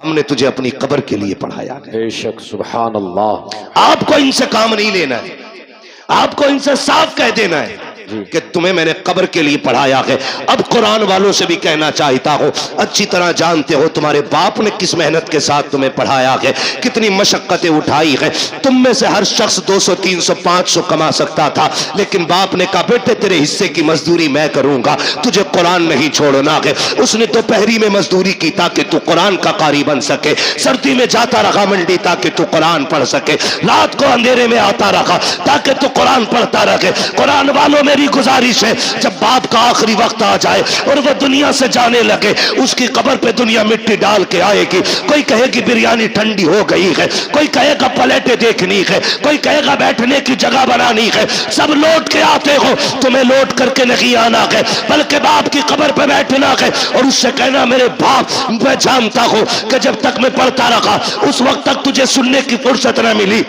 हमने तुझे अपनी कब्र के लिए पढ़ाया है। बेशक, सुभान अल्लाह। आपको इनसे काम नहीं लेना है, आपको इनसे साफ कह देना है कि तुम्हें मैंने कब्र के लिए पढ़ाया है। अब कुरान वालों से भी कहना चाहता हो, अच्छी तरह जानते हो तुम्हारे बाप ने किस मेहनत के साथ तुम्हें पढ़ाया है, कितनी मशक्कतें उठाई है। तुम में से हर शख्स 200, 300, 500 कमा सकता था, लेकिन बाप ने कहा बेटे तेरे हिस्से की मजदूरी मैं करूंगा, तुझे कुरान नहीं छोड़ना है। उसने दोपहरी में मजदूरी की ताकि तू कुरान का कारी बन सके, सर्दी में जाता रहा मंडी ताकि तू कुरान पढ़ सके, रात को अंधेरे में आता रहा ताकि तू कुरान पढ़ता रहे। कुरान वालों मेरी गुजारिश है, जब बाप का आखिरी वक्त आ जाए और वह दुनिया से जाने लगे, उसकी कब्र पे दुनिया मिट्टी डाल के आएगी। कोई कहेगी बिरयानी ठंडी हो गई है, कोई कहेगा प्लेटें देखनी है, कोई कहेगा बैठने की जगह बनानी है। सब लौट के आते हो, तुम्हें लौट करके नहीं आना है, बल्कि बाप की कब्र पे बैठना है और उससे कहना मेरे बाप, मैं जानता हूं कि जब तक मैं पढ़ता रहा उस वक्त तक तुझे सुनने की फुर्सत न मिली।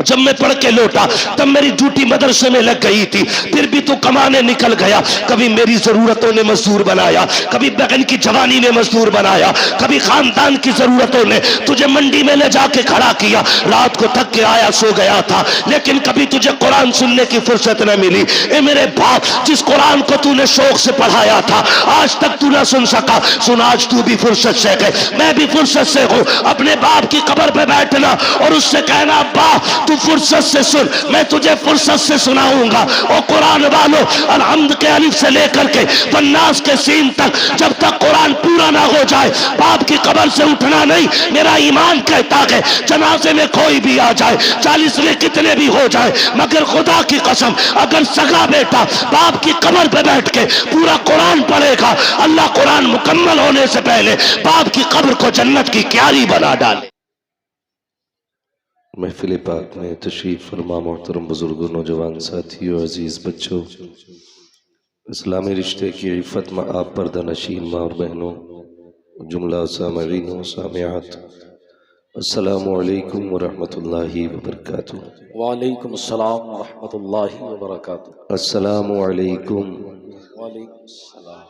जब मैं पढ़ के लौटा तब मेरी ड्यूटी मदरसे में लग गई थी, फिर भी तू कमाने निकल गया। कभी मेरी जरूरतों ने मजदूर बनाया, कभी बहन की जवानी ने मजदूर बनाया, कभी खानदान की जरूरतों ने तुझे मंडी में ले जाके खड़ा किया। रात को थक के आया, सो गया था, लेकिन कभी तुझे कुरान सुनने की फुर्सत न मिली। ए मेरे बाप, जिस कुरान को तूने शौक से पढ़ाया था आज तक तू न सुन सका, सुन आज तू भी फुर्सत से गए, मैं भी फुर्सत से हूं। अपने बाप की कब्र पे बैठना और उससे कहना बाप तू फुर्सत से सुन, मैं तुझे फुर्सत से सुनाऊंगा। और कुरान वालों, अलहम्द के अलिफ से लेकर के वन्नास के सीन तक जब तक कुरान पूरा ना हो जाए बाप की कब्र से उठना नहीं। मेरा ईमान कहता है जनाजे में कोई भी आ जाए, 40 में कितने भी हो जाए, मगर खुदा की कसम अगर सगा बेटा बाप की कब्र पे बैठ के पूरा कुरान पढ़ेगा, अल्लाह कुरान मुकम्मल होने से पहले बाप की कब्र को जन्नत की क्यारी बना डाले। महफिल पाक में तशरीफ़ फरमा मोहतरम बुजुर्गों, नौजवान साथियों, अजीज़ बच्चों, इस्लामी रिश्ते की इफ़्फ़त में आप पर्दा नशीन माँ और बहनों, जुमला सामईन व सामियात, अस्सलामु अलैकुम व रहमतुल्लाहि व बरकातुहू। वालेकुम अस्सलाम व रहमतुल्लाहि व बरकातुहू। अस्सलामु अलैकुम। वालेकुम अस्सलाम।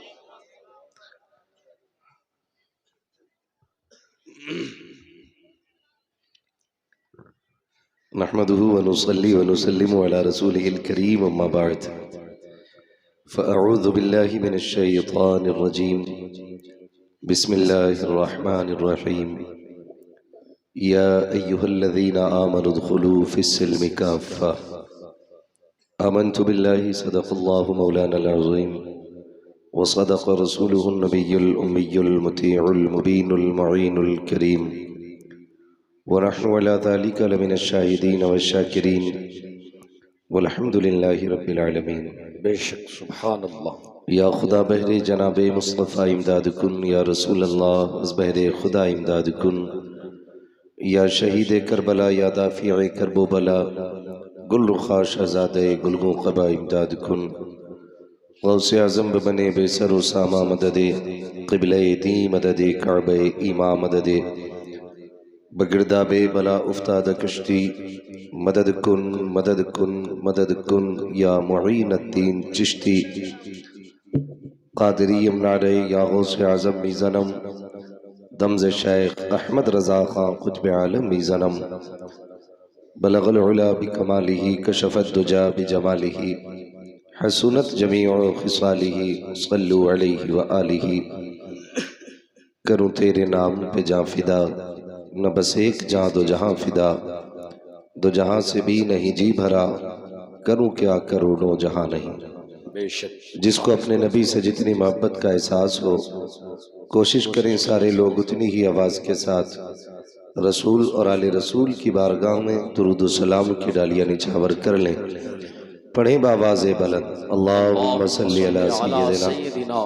नहमदुहु व नुसल्ली व नुसल्लिमु अला रसूलिहिल करीम, अम्मा बाद, फ़अऊज़ु बिल्लाहि मिनश शैतानिर रजीम, बिस्मिल्लाहिर रहमानिर रहीम। या अय्युहल्लज़ीना आमनु उद्खुलू फ़िस्सिल्मि काफ़्फ़ा, आमन्तु बिल्लाहि सदक़ल्लाहु मौलानल अज़ीम व सदक़ रसूलुहुन नबियुल उम्मियुल मुतीउल मुबीनुल मुईनुल करीम व नहनु अला ज़ालिका लमिनश शाहिदीन व शाकिरीन वल्हम्दुलिल्लाहि रब्बिल आलमीन। बेशक, सुभान अल्लाह। या खुदा बहरे जनाब मुस्तफ़ा इमदाद कुन, या रसूल अल्लाह अज़ बहरे खुदा इमदाद कुन, या शहीद करबला, या दाफ़िए करबो बला, गुल रुखा शहज़ादे गुलगो क़बा इमदाद कुन, गौसे आज़म बने बेसर व सामा मददे, क़िबले दी मददे, काबे ईमा मददे, बगिरदा बे बला उफ्ताद कश्ती, मदद कुन मदद कुन मदद कुन, या मुईनुद्दीन चिश्ती क़ादिरी यमनारे, या गौसे आज़म मीज़नम, दमज़े शेख अहमद रज़ा ख़ां क़ुत्ब आलम मीज़नम, बलगल उला बिकमालिही, कशफ़त दुजा बिजमालिही, हसूनत जमीउ ख़िसालिही, सल्लु अलैहि व आलिही। करूँ तेरे नाम पे जाँ फ़िदा, न बस एक जहाँ दो जहाँ फ़िदा, दो जहाँ से भी नहीं जी भरा, करूँ क्या करोड़ों जहाँ नहीं। बेशक, जिसको अपने नबी से जितनी मोहब्बत का एहसास हो, कोशिश करें सारे लोग उतनी ही आवाज़ के साथ रसूल और आले रसूल की बारगाह में दुरूद व सलाम की डालियाँ निछावर कर लें। पढ़ें बावाज़े बुलंद, अल्लाहुम्मा सल्ली अला सय्यिदिना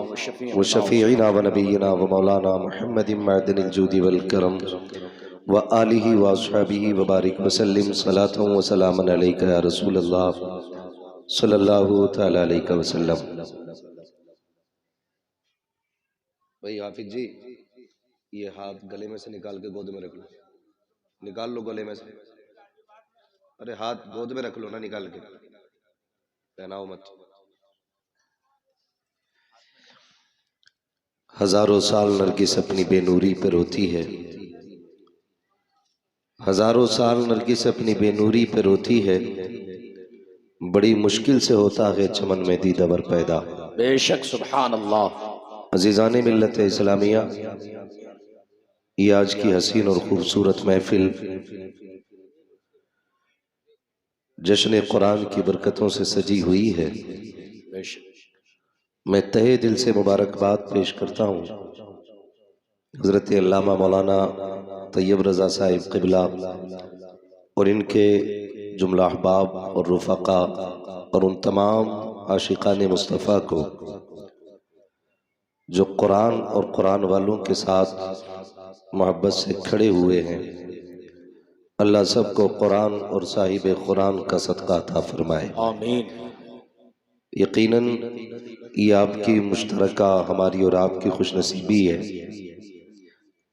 व शफ़ीइना व नबीना व मौलाना मुहम्मदिन मअदनिल जूदि वल करम व आलिहि व अस्हाबिहि व बारिक व सल्लिम सलातन व सलामन अलैका या रसूल अल्लाह सल्लल्लाहु तआला अलैहि वसल्लम। भाई हाफिज जी, ये हाथ गले में से निकाल के गोद में रख लो, निकाल लो गले में से। अरे हाथ गोद में रख लो ना, निकाल के पहनाओ मत। हजारों साल नरगिस अपनी बेनूरी पर रोती है, हजारों साल नरगिस अपनी बेनूरी पे रोती है, बड़ी मुश्किल से होता है चमन में दीदावर पैदा। बेशक सुभान अल्लाह। अजीज़ान मिल्लत इस्लामिया, ये आज की हसीन और खूबसूरत महफिल जश्न कुरान की बरकतों से सजी हुई है। मैं तहे दिल से मुबारकबाद पेश करता हूँ हज़रत अल्लामा मौलाना तैयब रज़ा साहिब क़िबला और इनके जुमला अहबाब और रुफ़क़ा और उन तमाम आशिक़ान मुस्तफ़ा को जो कुरान और कुरान वालों के साथ मोहब्बत से खड़े हुए हैं। अल्लाह सबको कुरान और साहिब कुरान का सदका अता फरमाए, आमीन। यकीनन ये आपकी मुश्तरका, हमारी और आपकी खुशनसीबी है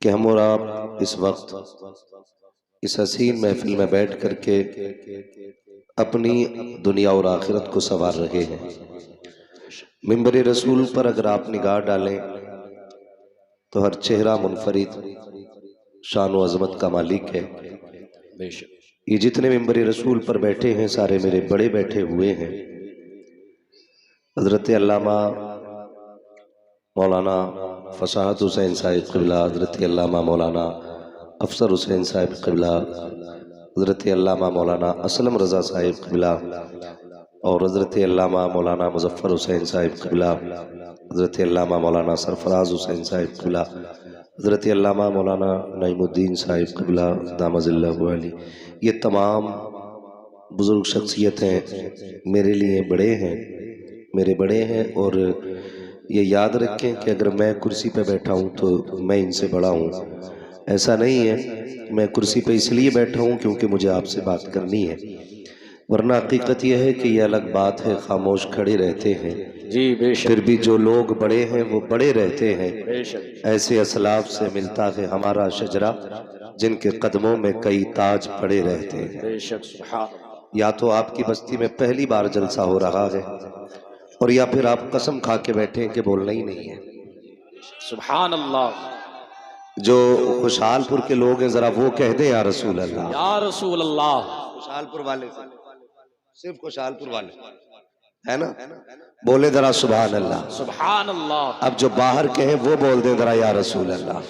कि हम और आप इस वक्त इस हसीन महफिल में बैठ करके अपनी दुनिया और आखिरत को संवार रहे हैं। मिंबर रसूल पर अगर आप निगाह डालें तो हर चेहरा मुनफरिद शान व अजमत का मालिक है। ये जितने मिंबर रसूल पर बैठे हैं सारे मेरे बड़े बैठे हुए हैं। हज़रत अल्लामा मौलाना फसाहत हुसैन साहिब क़िबला, हज़रत अल्लामा मौलाना अफसर हुसैन साहिब क़िबला, हज़रत अल्लामा मौलाना असलम रज़ा साहिब क़िबला और हज़रत अल्लामा मौलाना मुज़फ़्फ़र हुसैन साहिब क़िबला, हज़रत अल्लामा मौलाना सरफराज हुसैन साहिब क़िबला, हज़रत अल्लामा मौलाना नईमुद्दीन साहिब क़िबला दामज़िल्लहु अली। ये तमाम बुज़ुर्ग शख्सियतें मेरे लिए बड़े हैं, मेरे बड़े हैं। और ये याद रखें कि अगर मैं कुर्सी पे बैठा हूँ तो मैं इनसे बड़ा हूँ, ऐसा नहीं है। मैं कुर्सी पे इसलिए बैठा हूँ क्योंकि मुझे आपसे बात करनी है, वरना हकीकत यह है कि यह अलग बात है, खामोश खड़े रहते हैं जी। बेशक। फिर भी जो लोग बड़े हैं वो बड़े रहते हैं। बेशक। ऐसे असलाफ से मिलता है हमारा शजरा, जिनके कदमों में कई ताज पड़े रहते हैं। बेशक। या तो आपकी बस्ती में पहली बार जलसा हो रहा है और या फिर आप कसम खा के बैठे हैं कि बोलना ही नहीं है। सुभान अल्लाह। जो खुशहालपुर के लोग हैं जरा वो कह दे या रसूल अल्लाह, या रसूल अल्लाह। खुशहालपुर वाले, सिर्फ खुशहालपुर वाले है ना, बोले जरा सुभान अल्लाह, सुभान अल्लाह। अब जो बाहर के हैं वो बोल दे जरा या रसूल अल्लाह।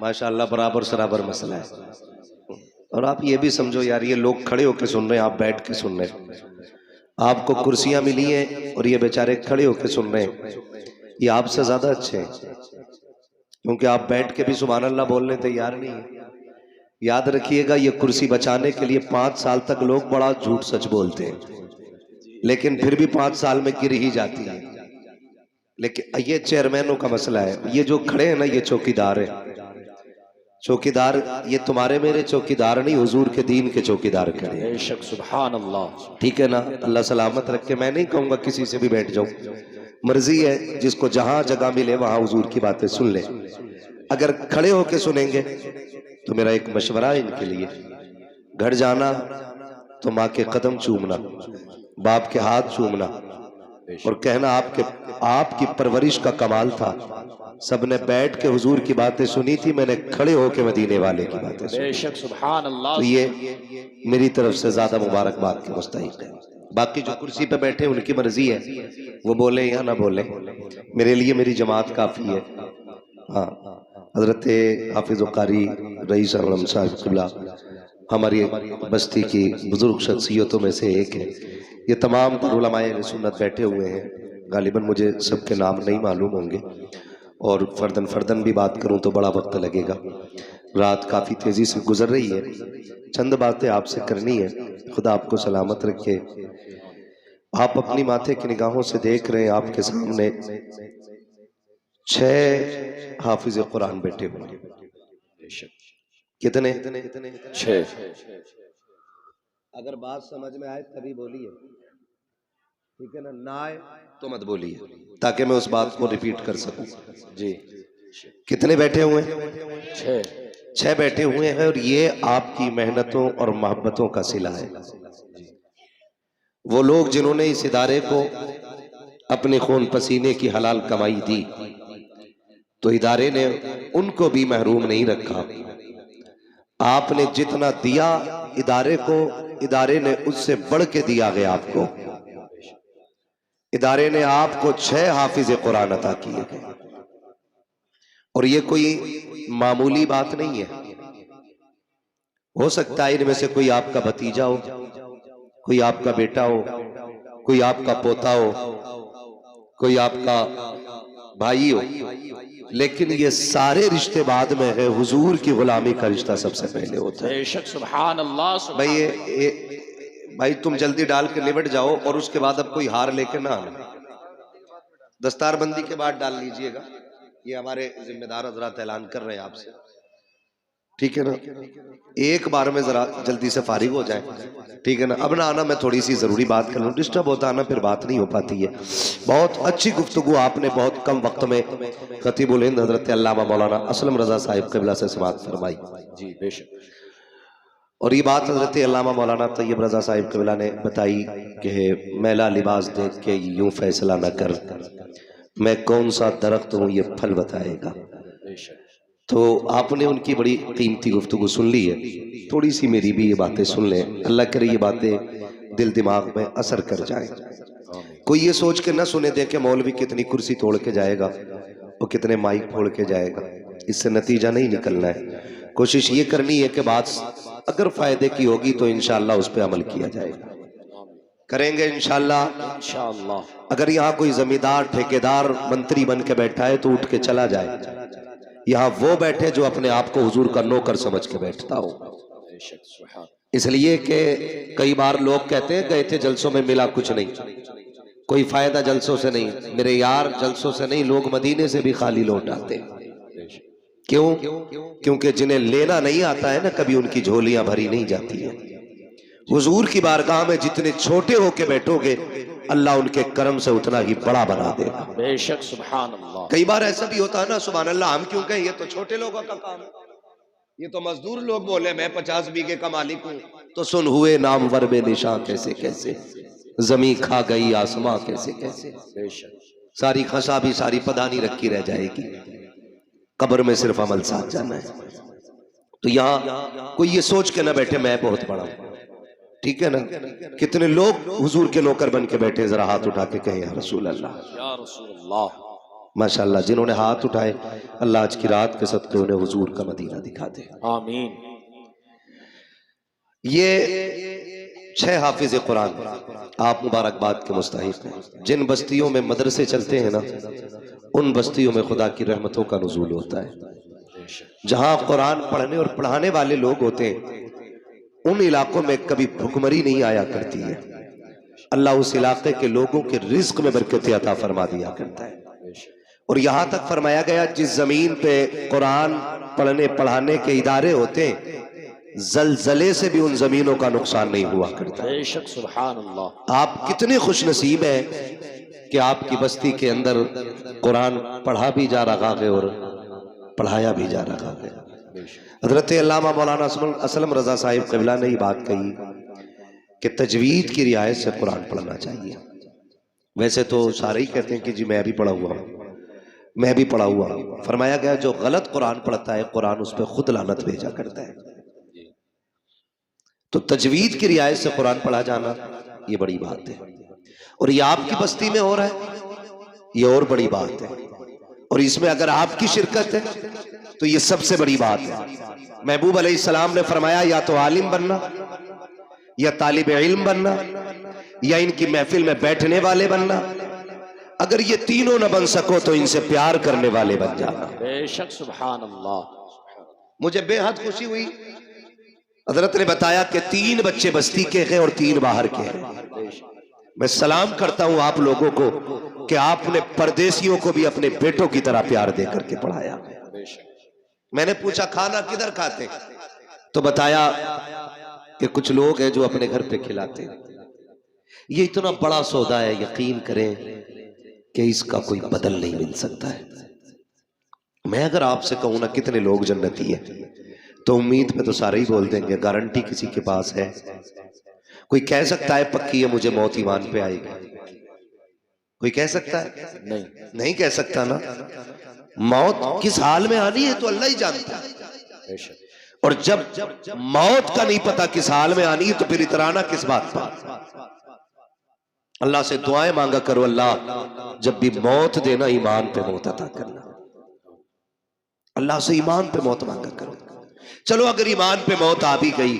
माशाअल्लाह, बराबर सराबर मसला है। और आप ये भी समझो यार, ये लोग खड़े होकर सुन रहे हैं, आप बैठ के सुन रहे हैं। आपको कुर्सियां मिली हैं और ये बेचारे खड़े होकर सुन रहे हैं, ये आपसे ज्यादा अच्छे हैं, क्योंकि आप बैठ के भी सुभान अल्लाह बोलने तैयार नहीं है। याद रखिएगा, ये कुर्सी बचाने के लिए 5 साल तक लोग बड़ा झूठ सच बोलते हैं, लेकिन फिर भी 5 साल में गिर ही जाती है। लेकिन ये चेयरमैनों का मसला है। ये जो खड़े हैं ना, ये चौकीदार है। चौकीदार ये तुम्हारे मेरे चौकीदार नहीं, हुजूर के दीन के चौकीदार खड़े हैं। बेशक। सुभान अल्लाह। ठीक है ना, अल्लाह सलामत रखे। मैं नहीं कहूंगा किसी से भी बैठ जाओ, मर्जी है, जिसको जहां जगह मिले वहां हुजूर की बातें सुन ले। अगर खड़े होके सुनेंगे तो मेरा एक मशवरा है इनके लिए, घर जाना तो माँ के कदम चूमना, बाप के हाथ चूमना और कहना आपकी परवरिश का कमाल था। सबने बैठ के हुजूर की बातें सुनी थी, मैंने खड़े होके मदीने वाले की बातें सुनी। बेशक। सुभान अल्लाह। तो ये मेरी तरफ से ज्यादा मुबारकबाद के मुस्तहिक है। बाकी जो कुर्सी पे बैठे उनकी मर्जी है, वो बोले या ना बोले, मेरे लिए मेरी जमात काफी है। हाँ, हजरत हाफिज कारी रईस आलम साहब क़िबला हमारी बस्ती की बुजुर्ग शख्सियतों में से एक है। ये तमाम उलमाए सुन्नत बैठे हुए हैं, गालिबन मुझे सबके नाम नहीं मालूम होंगे और फर्दन फर्दन भी बात करूं तो बड़ा वक्त लगेगा। रात काफ़ी तेज़ी से गुजर रही है, चंद बातें आपसे करनी है। खुदा आपको सलामत रखे। आप अपनी माथे की निगाहों से देख रहे हैं, आपके सामने 6 हाफिज कुरान बैठे हुए हैं। कितने? 6। अगर बात समझ में आए तभी बोलिए, ठीक है ना, ना आए तो मत बोलिए, ताकि मैं उस बात को रिपीट कर सकूं जी। कितने बैठे हुए हैं? 6 बैठे हुए हैं और ये आपकी मेहनतों और मोहब्बतों का सिला है। वो लोग जिन्होंने इस इदारे को अपने खून पसीने की हलाल कमाई दी, तो इदारे ने उनको भी महरूम नहीं रखा। आपने जितना दिया इदारे को, इदारे ने उससे बढ़ के दिया गया आपको। इदारे ने आपको 6 हाफिज कुरान अता किए गए, और ये कोई मामूली बात नहीं है। हो सकता है इनमें से कोई आपका भतीजा हो, कोई आपका बेटा हो, कोई आपका पोता हो, कोई आपका भाई हो, लेकिन ये सारे रिश्ते बाद में है। हुजूर की गुलामी का रिश्ता सबसे पहले होता है। बेशक, सुभान अल्लाह। भाई तुम जल्दी डाल के निबट जाओ, और उसके बाद अब कोई हार लेके ना आना। दस्तारबंदी के बाद डाल लीजिएगा, ये हमारे जिम्मेदार हजरात ऐलान कर रहे हैं आपसे, ठीक है ना। एक बार में जरा जल्दी से फारिग हो जाए, ठीक है ना। अब ना आना, मैं थोड़ी सी जरूरी बात कर लूँ, डिस्टर्ब होता है ना, फिर बात नहीं हो पाती है। बहुत अच्छी गुफ्तगू आपने बहुत कम वक्त में खतीबुल हिंद हजरत अल्लामा मौलाना असलम रजा साहिब क़िबला से समाअत फरमाई। जी बेशक। और ये बात हजरत अल्लामा मौलाना तैयब रजा साहिब क़िबला ने बताई कि मैला लिबास देख के यूं फैसला न कर, मैं कौन सा दरख्त हूँ ये फल बताएगा। तो आपने उनकी बड़ी कीमती गुफ्तगू सुन ली है, थोड़ी सी मेरी भी ये बातें सुन लें। अल्लाह करे ये बातें दिल दिमाग में असर कर जाए। कोई ये सोच के ना सुने देखे मौलवी कितनी कुर्सी तोड़ के जाएगा और कितने माइक फोड़ के जाएगा, इससे नतीजा नहीं निकलना है। कोशिश ये करनी है कि बात अगर फायदे की होगी तो इंशाअल्लाह उस पर अमल किया जाएगा, करेंगे इंशाअल्लाह। अगर यहाँ कोई जमींदार ठेकेदार मंत्री बन के बैठा है तो उठ के चला जाए। यहाँ वो बैठे जो अपने आप को हुजूर का नौकर समझ के बैठता हो। इसलिए कि कई बार लोग कहते हैं गए थे जलसों में मिला कुछ नहीं, कोई फायदा जलसों से नहीं। मेरे यार जलसों से नहीं, लोग मदीने से भी खाली लौट आते। क्यों? क्योंकि जिन्हें लेना नहीं आता है ना, कभी उनकी झोलियां भरी नहीं जाती है। हुजूर की बारगाह में जितने छोटे होके बैठोगे अल्लाह उनके करम से उतना ही बड़ा बना देगा। बेशक, सुभान अल्लाह। कई बार ऐसा भी होता है ना, सुभान अल्लाह हम क्यों कहें, ये तो छोटे लोगों का काम है, ये तो मजदूर लोग बोले मैं 50 बीघे का मालिक हूँ। तो सुन हुए नामवर बेनिशां कैसे कैसे, जमी खा गई आसमां कैसे कैसे। बेशक, सारी खसा भी सारी पदानी रखी रह जाएगी, कब्र में सिर्फ अमल साथ जाना है। तो यहाँ कोई ये सोच के ना बैठे मैं बहुत बड़ा हूँ, ठीक है ना। कितने लोग हुजूर के नौकर बन के बैठे, जरा हाथ उठा के कहें या रसूल अल्लाह, या रसूल अल्लाह। माशाअल्लाह, जिन्होंने हाथ उठाए अल्लाह आज की रात के सदके उन्हें हुजूर का मदीना दिखा दे, आमीन। ये 6 हाफिज कुरान आप मुबारकबाद के मुस्तहिक हैं। जिन बस्तियों में मदरसे चलते हैं ना, उन बस्तियों में खुदा की रहमतों का नुज़ूल होता है। जहां कुरान पढ़ने और पढ़ाने वाले लोग होते हैं उन इलाकों में कभी भुखमरी नहीं आया करती है। अल्लाह उस इलाके के लोगों के रिज्क में बरकत अता फरमा दिया करता है। और यहाँ तक फरमाया गया जिस जमीन पे कुरान पढ़ने पढ़ाने के इदारे होते हैं जलजले से भी उन जमीनों का नुकसान नहीं हुआ करता। बेशक, सुभान अल्लाह। आप कितने खुश नसीब हैं कि आपकी बस्ती के अंदर कुरान पढ़ा भी जा रहा है और पढ़ाया भी जा रहा है। हजरत अल्लामा मौलाना असलम रजा साहिब क़िबला ने ये बात कही कि तजवीद की रियायत से कुरान पढ़ना चाहिए। वैसे तो सारे ही कहते हैं कि जी मैं भी पढ़ा हुआ हूँ, मैं भी पढ़ा हुआ हूँ। फरमाया गया जो गलत कुरान पढ़ता है कुरान उस पर खुद लानत भेजा करता है। तो तजवीद की रियायत से कुरान पढ़ा जाना ये बड़ी बात है, और ये आपकी बस्ती में हो रहा है ये और बड़ी बात है। और इसमें अगर आपकी शिरकत है तो ये सबसे बड़ी बात है। महबूब अलैहिस्सलाम ने फरमाया या तो आलिम बनना, या तालिब इल्म बनना, या इनकी महफिल में बैठने वाले बनना। अगर ये तीनों न बन सको तो इनसे प्यार करने वाले बन जाना। बेशक, सुभान अल्लाह। मुझे बेहद खुशी हुई, हजरत ने बताया कि 3 बच्चे बस्ती के हैं और 3 बाहर के हैं। मैं सलाम करता हूं आप लोगों को कि आपने परदेसियों को भी अपने बेटों की तरह प्यार दे करके पढ़ाया। मैंने पूछा खाना किधर खाते, तो बताया कि कुछ लोग हैं जो अपने घर पे खिलाते हैं। ये इतना बड़ा सौदा है, यकीन करें कि इसका कोई बदल नहीं मिल सकता है। मैं अगर आपसे कहूं ना कितने लोग जन्नती है तो उम्मीद पे तो सारे ही बोल देंगे, गारंटी किसी के पास है? कोई कह सकता है पक्की है मुझे मौत ईमान पे आएगी? कोई कह सकता है? नहीं कह सकता ना। मौत किस हाल में आनी है तो अल्लाह ही जानता है। और जब मौत का नहीं पता किस हाल में आनी है तो फिर इतराना किस बात पर। अल्लाह से दुआएं मांगा करो, अल्लाह जब भी मौत देना ईमान पे मौत अता करना। अल्लाह से ईमान पे मौत मांगा करो। चलो अगर ईमान पे मौत आ भी गई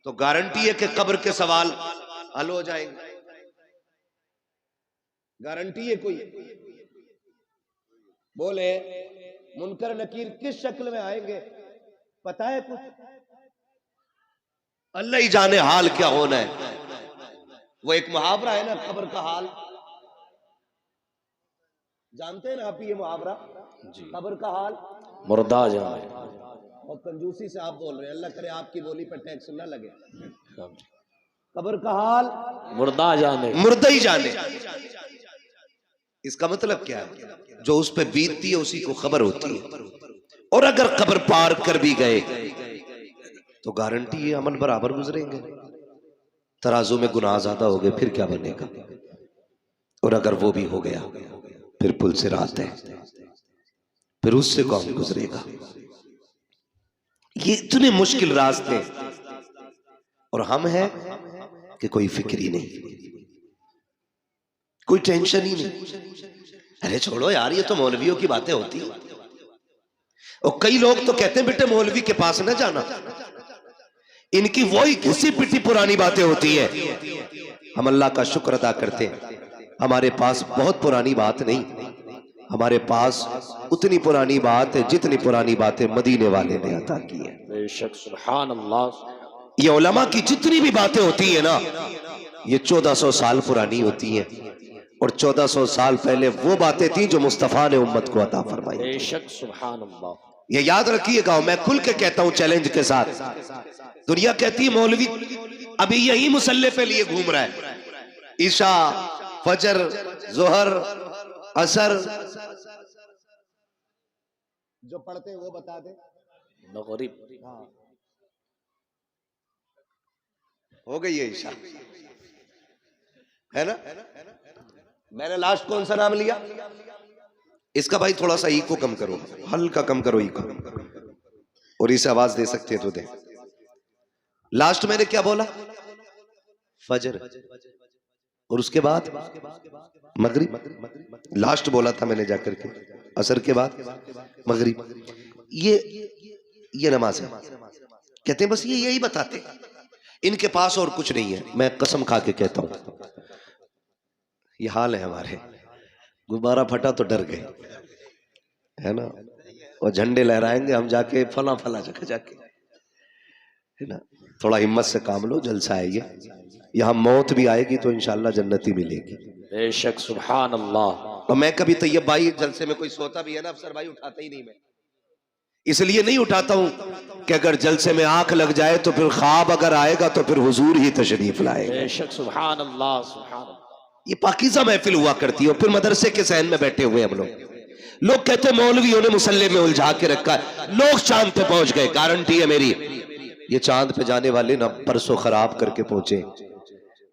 तो गारंटी है कि कब्र के सवाल हल हो जाएंगे। गारंटी है कोई? बोले मुनकर नकीर किस शक्ल में आएंगे, पता है कुछ? अल्लाह ही जाने हाल क्या होना है। वो एक मुहावरा है ना, कब्र का हाल, जानते हैं ना आप ये मुहावरा? कब्र का हाल मुर्दा जाने। और कंजूसी से आप बोल रहे हैं, अल्लाह करे आपकी बोली पर टैक्स ना लगे। कब्र का हाल मुर्दा जाने, मुर्दा ही जाने। इसका मतलब क्या है? जो उस पर बीतती है उसी को खबर होती है। और अगर कब्र पार कर भी गए तो गारंटी है अमल बराबर गुजरेंगे। तराजू में गुनाह ज्यादा हो गए फिर क्या बनेगा? और अगर वो भी हो गया फिर पुल से रात है, फिर उससे कौन गुजरेगा? ये इतने मुश्किल रास्ते और हम हैं कि कोई फिक्र ही नहीं, कोई टेंशन ही नहीं। अरे छोड़ो यार, ये तो मौलवियों की बातें होती है। और कई लोग तो कहते हैं बेटे मौलवी के पास न जाना, इनकी वही घिसी पिटी पुरानी बातें होती है। हम अल्लाह का शुक्र अदा करते हैं, हमारे पास बहुत पुरानी बात नहीं, हमारे पास उतनी पुरानी बात है जितनी पुरानी बातें मदीने वाले ने अता की है। बेशक सुभान अल्लाह। ये उलमा की जितनी भी बातें होती है ना, ये 1400 साल पुरानी होती है। और 1400 साल पहले वो बातें थी जो मुस्तफा ने उम्मत को अता फरमाई। बेशक सुभान अल्लाह। ये याद रखिएगा, मैं खुल के कहता हूं चैलेंज के साथ। दुनिया कहती है मौलवी अभी यही मुसल्ले पे लिए घूम रहा है, ईशा फजर जोहर असर जो पढ़ते हैं वो बता दे। मगरिब हो गई है ईशा, है ना? मैंने लास्ट कौन सा नाम लिया? इसका भाई थोड़ा सा ई को कम करो, हल्का कम करो ई को, और इसे आवाज दे सकते हैं तो दे। लास्ट मैंने क्या बोला? फजर, और उसके बाद मगरिब। लास्ट बोला था मैंने जाकर के, असर के बाद मगरिब। ये नमाज है। कहते हैं बस ये यही बताते हैं, इनके पास और कुछ नहीं है। मैं कसम खा के कहता हूं ये हाल है हमारे। गुब्बारा फटा तो डर गए, है ना? और झंडे लहराएंगे हम जाके फला फला जगह जाके, है ना? थोड़ा हिम्मत से काम लो, जलसा है ये। यहाँ मौत भी आएगी तो इंशाल्लाह जन्नती मिलेगी। बेशक सुभान अल्लाह। और मैं कभी तैयब भाई जलसे में कोई सोता भी है ना अफसर भाई, उठाता ही नहीं। मैं इसलिए नहीं उठाता हूं कि अगर जलसे में आंख लग जाए तो फिर ख्वाब अगर आएगा तो फिर हुजूर ही तशरीफ लाएगा। बेशक सुभान अल्लाह सुभान अल्लाह। ये पाकीज़ा महफिल हुआ करती है। और फिर मदरसे के सहन में बैठे हुए हम लोग कहते हैं मौलवियों ने मुसल्ले में उलझा के रखा है, लोग चांद पे पहुंच गए। गारंटी है मेरी, ये चांद पे जाने वाले ना परसों खराब करके पहुंचे,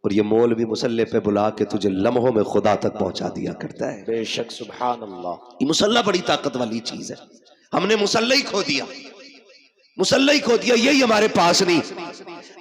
और ये मौलवी मुसल्ले पे बुला के तुझे लम्हों में खुदा तक पहुंचा दिया करता है। बेशक सुभान अल्लाह। ये मुसल्ला बड़ी ताकत वाली चीज है। हमने मुसल्ला ही खो दिया, मुसल्ला ही खो दिया। यही हमारे पास नहीं।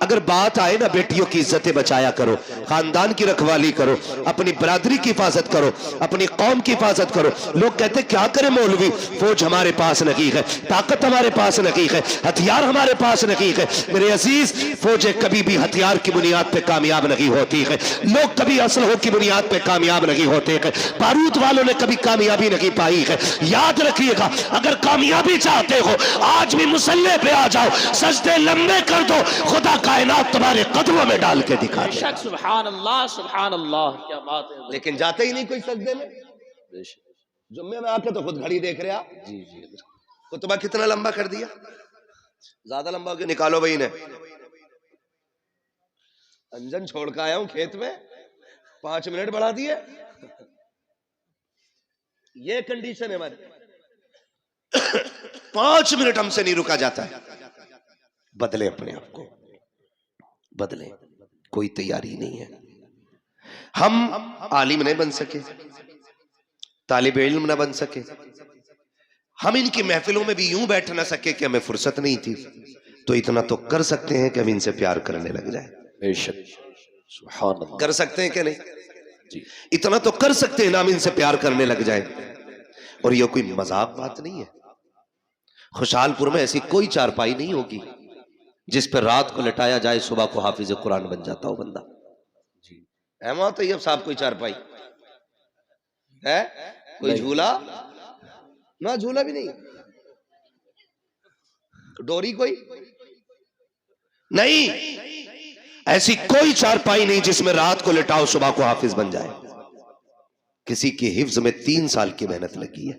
अगर बात आए ना, बेटियों की इज्जतें बचाया करो, खानदान की रखवाली करो, अपनी बरादरी की हिफाजत करो, अपनी कौम की हिफाजत करो। लोग कहते क्या करें मौलवी, फौज हमारे पास नहीं है, ताकत हमारे पास नहीं है, हथियार हमारे पास नहीं है। मेरे अजीज, फौजें कभी भी हथियार की बुनियाद पे कामयाब नहीं होती है, लोग कभी असलहों की बुनियाद पे कामयाब नहीं होते हैं, बारूद वालों ने कभी कामयाबी नहीं पाई है। याद रखिएगा, अगर कामयाबी चाहते हो आज भी मुसल्ले पे आ जाओ, सजदे लंबे कर दो, खुदा कायनात तुम्हारे कदमों में डाल के दिखा दे। बेशक सुभान अल्लाह सुभान अल्लाह। क्या बात है। लेकिन जाते ही नहीं कोई सजदे में। जुम्मे में आके तो खुद घड़ी देख रहे आप। जी जी। खुतबा कितना लंबा कर दिया, ज्यादा लंबा हो गया, निकालो भाई ने। अंजन छोड़ के आया हूं खेत में, 5 मिनट बढ़ा दिए। ये कंडीशन है हमारी। 5 मिनट हमसे नहीं रुका जाता है। बदले अपने आप को, बदले। कोई तैयारी नहीं है। हम आलिम नहीं बन सके, तालिब इल्म न बन सके, हम इनकी महफिलों में भी यूं बैठ ना सके कि हमें फुर्सत नहीं थी, तो इतना तो कर सकते हैं कि हम इनसे प्यार करने लग जाए। बेशक, सुभान अल्लाह। कर सकते हैं कि नहीं जी, इतना तो कर सकते हैं ना, हम इनसे प्यार करने लग जाए। और ये कोई मजाक बात नहीं है। खुशहालपुर में ऐसी कोई चारपाई नहीं होगी जिस पर रात को लटाया जाए, सुबह को हाफिज कुरान बन जाता हो बंदा। जी, अहमद तैयब साहब कोई चारपाई है? कोई झूला ना, झूला भी नहीं, डोरी कोई नहीं, ऐसी कोई चारपाई नहीं जिसमें रात को लिटाओ सुबह को हाफिज बन जाए। किसी की हिफ्ज में 3 साल की मेहनत लगी है,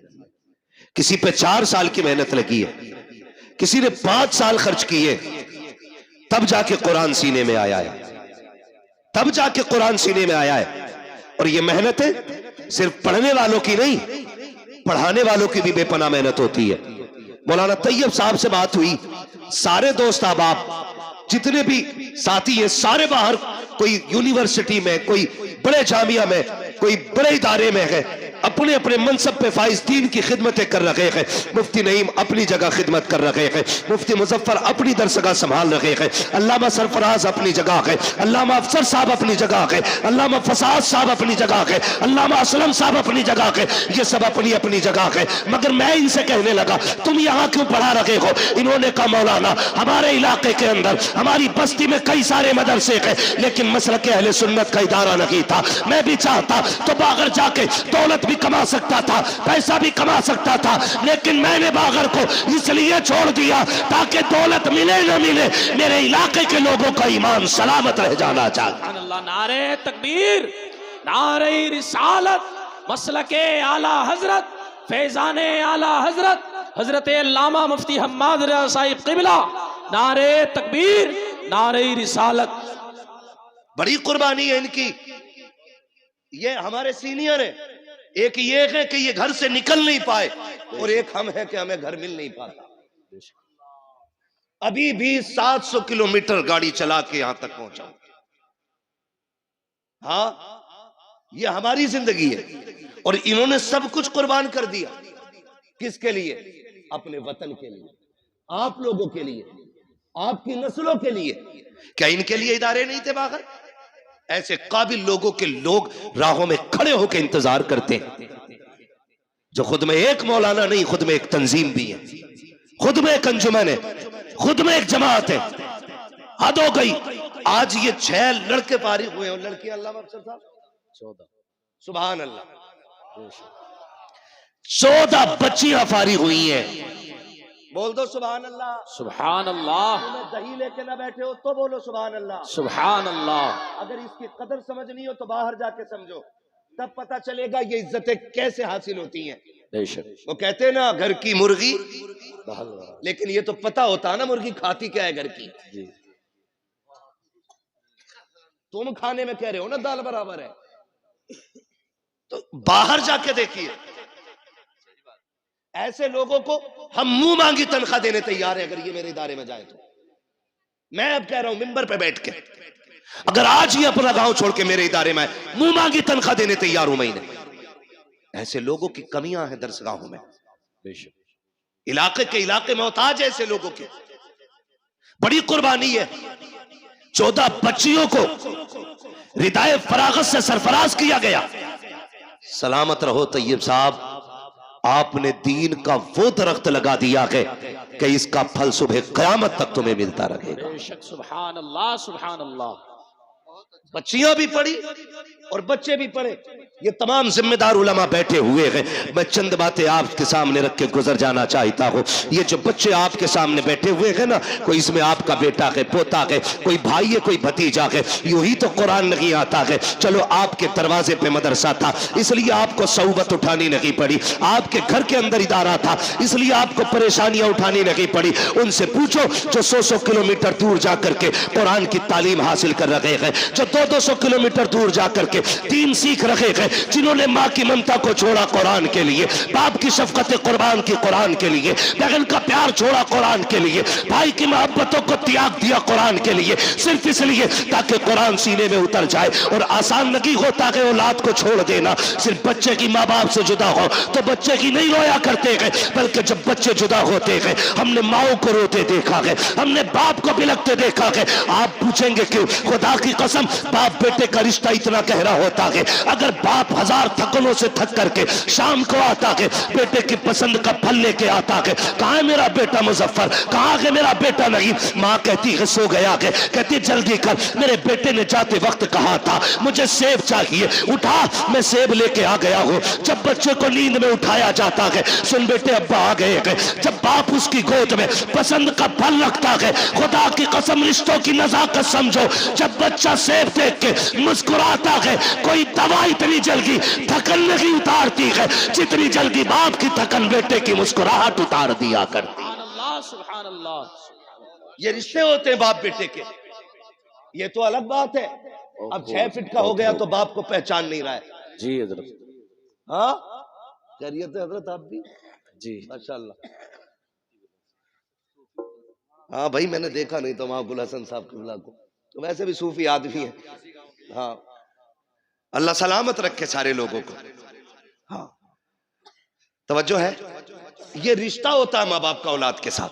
किसी पे 4 साल की मेहनत लगी है, किसी ने 5 साल खर्च किए, तब जाके कुरान सीने में आया है, तब जाके कुरान सीने में आया है। और ये मेहनतें सिर्फ पढ़ने वालों की नहीं, पढ़ाने वालों की भी बेपनाह मेहनत होती है। मौलाना तैयब साहब से बात हुई, सारे दोस्त अहबाब जितने भी साथी हैं सारे बाहर, कोई यूनिवर्सिटी में, कोई बड़े जामिया में, कोई बड़े इदारे में है, अपने अपने मनसब पे फाइज दीन की खिदमतें कर रहे हैं। मुफ्ती नईम अपनी जगह खिदमत कर रहे हैं, मुफ्ती मुजफ्फर अपनी दरसगाह संभाल रहे हैं, अल्लामा सरफराज अपनी जगह है, अल्लामा अफसर साहब अपनी जगह है, अल्लामा फसाद साहब अपनी जगह है, अल्लामा असलम साहब अपनी जगह है, ये सब अपनी अपनी जगह है। मगर मैं इनसे कहने लगा, तुम यहाँ क्यों पढ़ा रहे हो? इन्होंने कहा, मौलाना हमारे इलाके के अंदर हमारी बस्ती में कई सारे मदरसे हैं, लेकिन मसलक अहले सुन्नत का इदारा नहीं था। मैं भी चाहता तो बागर जाके दौलत भी कमा सकता था, पैसा भी कमा सकता था, लेकिन मैंने बागर को इसलिए छोड़ दिया ताकि दौलत मिले न मिले, मेरे इलाके के लोगों का ईमान सलामत रह जाना चाहिए। अल्लाह, नारे तकबीर, नारे रिसालत, मसलके आला हजरत, फैजाने आला हजरत, हजरत अल्लामा मुफ्ती हम्माद रज़ा साहिब क़िबला, नारे तकबीर, नारे रिसालत। बड़ी कुर्बानी है इनकी। ये हमारे सीनियर है, एक ये है कि ये घर से निकल नहीं पाए, और एक हम है कि हमें घर मिल नहीं पाता। अभी भी 700 किलोमीटर गाड़ी चला के यहां तक पहुंचा। हाँ, ये हमारी जिंदगी है, और इन्होंने सब कुछ कुर्बान कर दिया। किसके लिए? अपने वतन के लिए, आप लोगों के लिए, आपकी नस्लों के लिए। क्या इनके लिए इदारे नहीं थे बाहर? ऐसे काबिल लोगों के लोग राहों में खड़े होकर इंतजार करते हैं, जो खुद में एक मौलाना नहीं, खुद में एक तंजीम भी है, खुद में एक अंजुमन है, खुद में एक जमात है। हद हो गई। आज ये 6 लड़के फारिग हुए, और लड़की अल्लाह अफसर साहब 14। सुभान अल्लाह, 14 बच्चियां फारिग हुई हैं। बोल दो सुभान अल्लाह। सुभान अल्लाह, दही लेके ना बैठे हो तो बोलो सुभान अल्लाह। सुभान अल्लाह। अगर इसकी कदर समझनी हो तो बाहर जाके समझो, तब पता चलेगा ये इज्जतें कैसे हासिल होती हैं। बेशक, वो कहते हैं ना, घर की मुर्गी, बहल, लेकिन ये तो पता होता है ना मुर्गी खाती क्या है घर की। जी, तुम खाने में कह रहे हो ना दाल बराबर है, तो बाहर जाके देखिए। ऐसे लोगों को हम मुंह मांगी तनख्वाह देने तैयार है, अगर ये मेरे इदारे में जाए तो। मैं अब कह रहा हूं मिंबर पे बैठ के, अगर आज ही अपना गांव छोड़ के मेरे इदारे में मुंह मांगी तनख्वाह देने तैयार हूं महीने। ऐसे लोगों की कमियां हैं दरसगाहों में, बेशक, इलाके के इलाके मोहताज है ऐसे लोगों के। बड़ी कुर्बानी है। 14 बच्चियों को रिदाए फरागत से सरफराज किया गया। सलामत रहो तैयब साहब, आपने दीन का वो दरख्त लगा दिया है कि इसका फल सुबह कयामत तक तुम्हें मिलता रहेगा। बेशक, सुभान अल्लाह, सुभान अल्लाह। बच्चियां भी पढ़ी और बच्चे भी पढ़े, ये तमाम जिम्मेदार उलमा बैठे हुए हैं। मैं चंद बातें आपके सामने रख के गुजर जाना चाहता हूँ। ये जो बच्चे आपके सामने बैठे हुए हैं ना, कोई इसमें आपका बेटा है, पोता है, कोई भाई है, कोई भतीजा है। यूं ही तो कुरान नहीं आता है। चलो आपके दरवाजे पे मदरसा था इसलिए आपको सौबत उठानी नहीं पड़ी, आपके घर के अंदर इदारा था इसलिए आपको परेशानियां उठानी नहीं पड़ी। उनसे पूछो जो 100 किलोमीटर दूर जा करके कुरान की तालीम हासिल कर रहे हैं, जो 100-200 किलोमीटर दूर जाकर के 3 सीख रखे गए, जिन्होंने माँ की ममता को छोड़ा कुरान के लिए, बाप की शफकत कुर्बान की कुरान के लिए, बहन का प्यार छोड़ा कुरान के लिए, भाई की मोहब्बतों को त्याग दिया कुरान के लिए, सिर्फ इसलिए ताकि कुरान सीने में उतर जाए। और आसान नहीं होता कि औलाद को छोड़ देना। सिर्फ बच्चे की माँ बाप से जुदा हो तो बच्चे की नहीं रोया करते गए, बल्कि जब बच्चे जुदा होते गए हमने माओ को रोते देखा गए, हमने बाप को बिलखते देखा गए। आप पूछेंगे क्यों? खुदा की कसम, बाप बेटे का रिश्ता इतना गहरा होता है, अगर बाप 1000 थकनों से थक करके शाम को आता है, बेटे की पसंद का फल लेके आता है, कहाँ है मेरा बेटा मुजफ्फर, कहाँ है मेरा बेटा? नहीं, माँ कहती है सो गया है, कहती जल्दी कर, मेरे बेटे ने जाते वक्त कहा था मुझे सेब चाहिए, उठा मैं सेब लेके आ गया हूँ। जब बच्चे को नींद में उठाया जाता है, सुन बेटे अब्बा आ गए हैं, जब बाप उसकी गोद में पसंद का फल रखता है, खुदा की कसम रिश्तों की नजाकत समझो, जब बच्चा सेब देख के मुस्कुराता है, कोई दवा इतनी जल्दी थकन नहीं उतारती है जितनी जल्दी बाप की थकन बेटे की मुस्कुराहट उतार दिया करती। सुभान अल्लाह। ये रिश्ते होते हैं बाप बेटे के। ये तो अलग बात है, अब 6 फीट का हो गया तो बाप को पहचान नहीं रहा है। जी हजरत। हाँ, खैरियत है हजरत? आप भी जी माशाल्लाह। हाँ भाई, मैंने देखा नहीं तो वहां गुल हसन साहब किबला को, तो वैसे भी सूफी आदमी है। हाँ, अल्लाह सलामत रखे सारे लोगों को। हाँ, तवज्जो है। ये रिश्ता होता है माँ बाप का औलाद के साथ,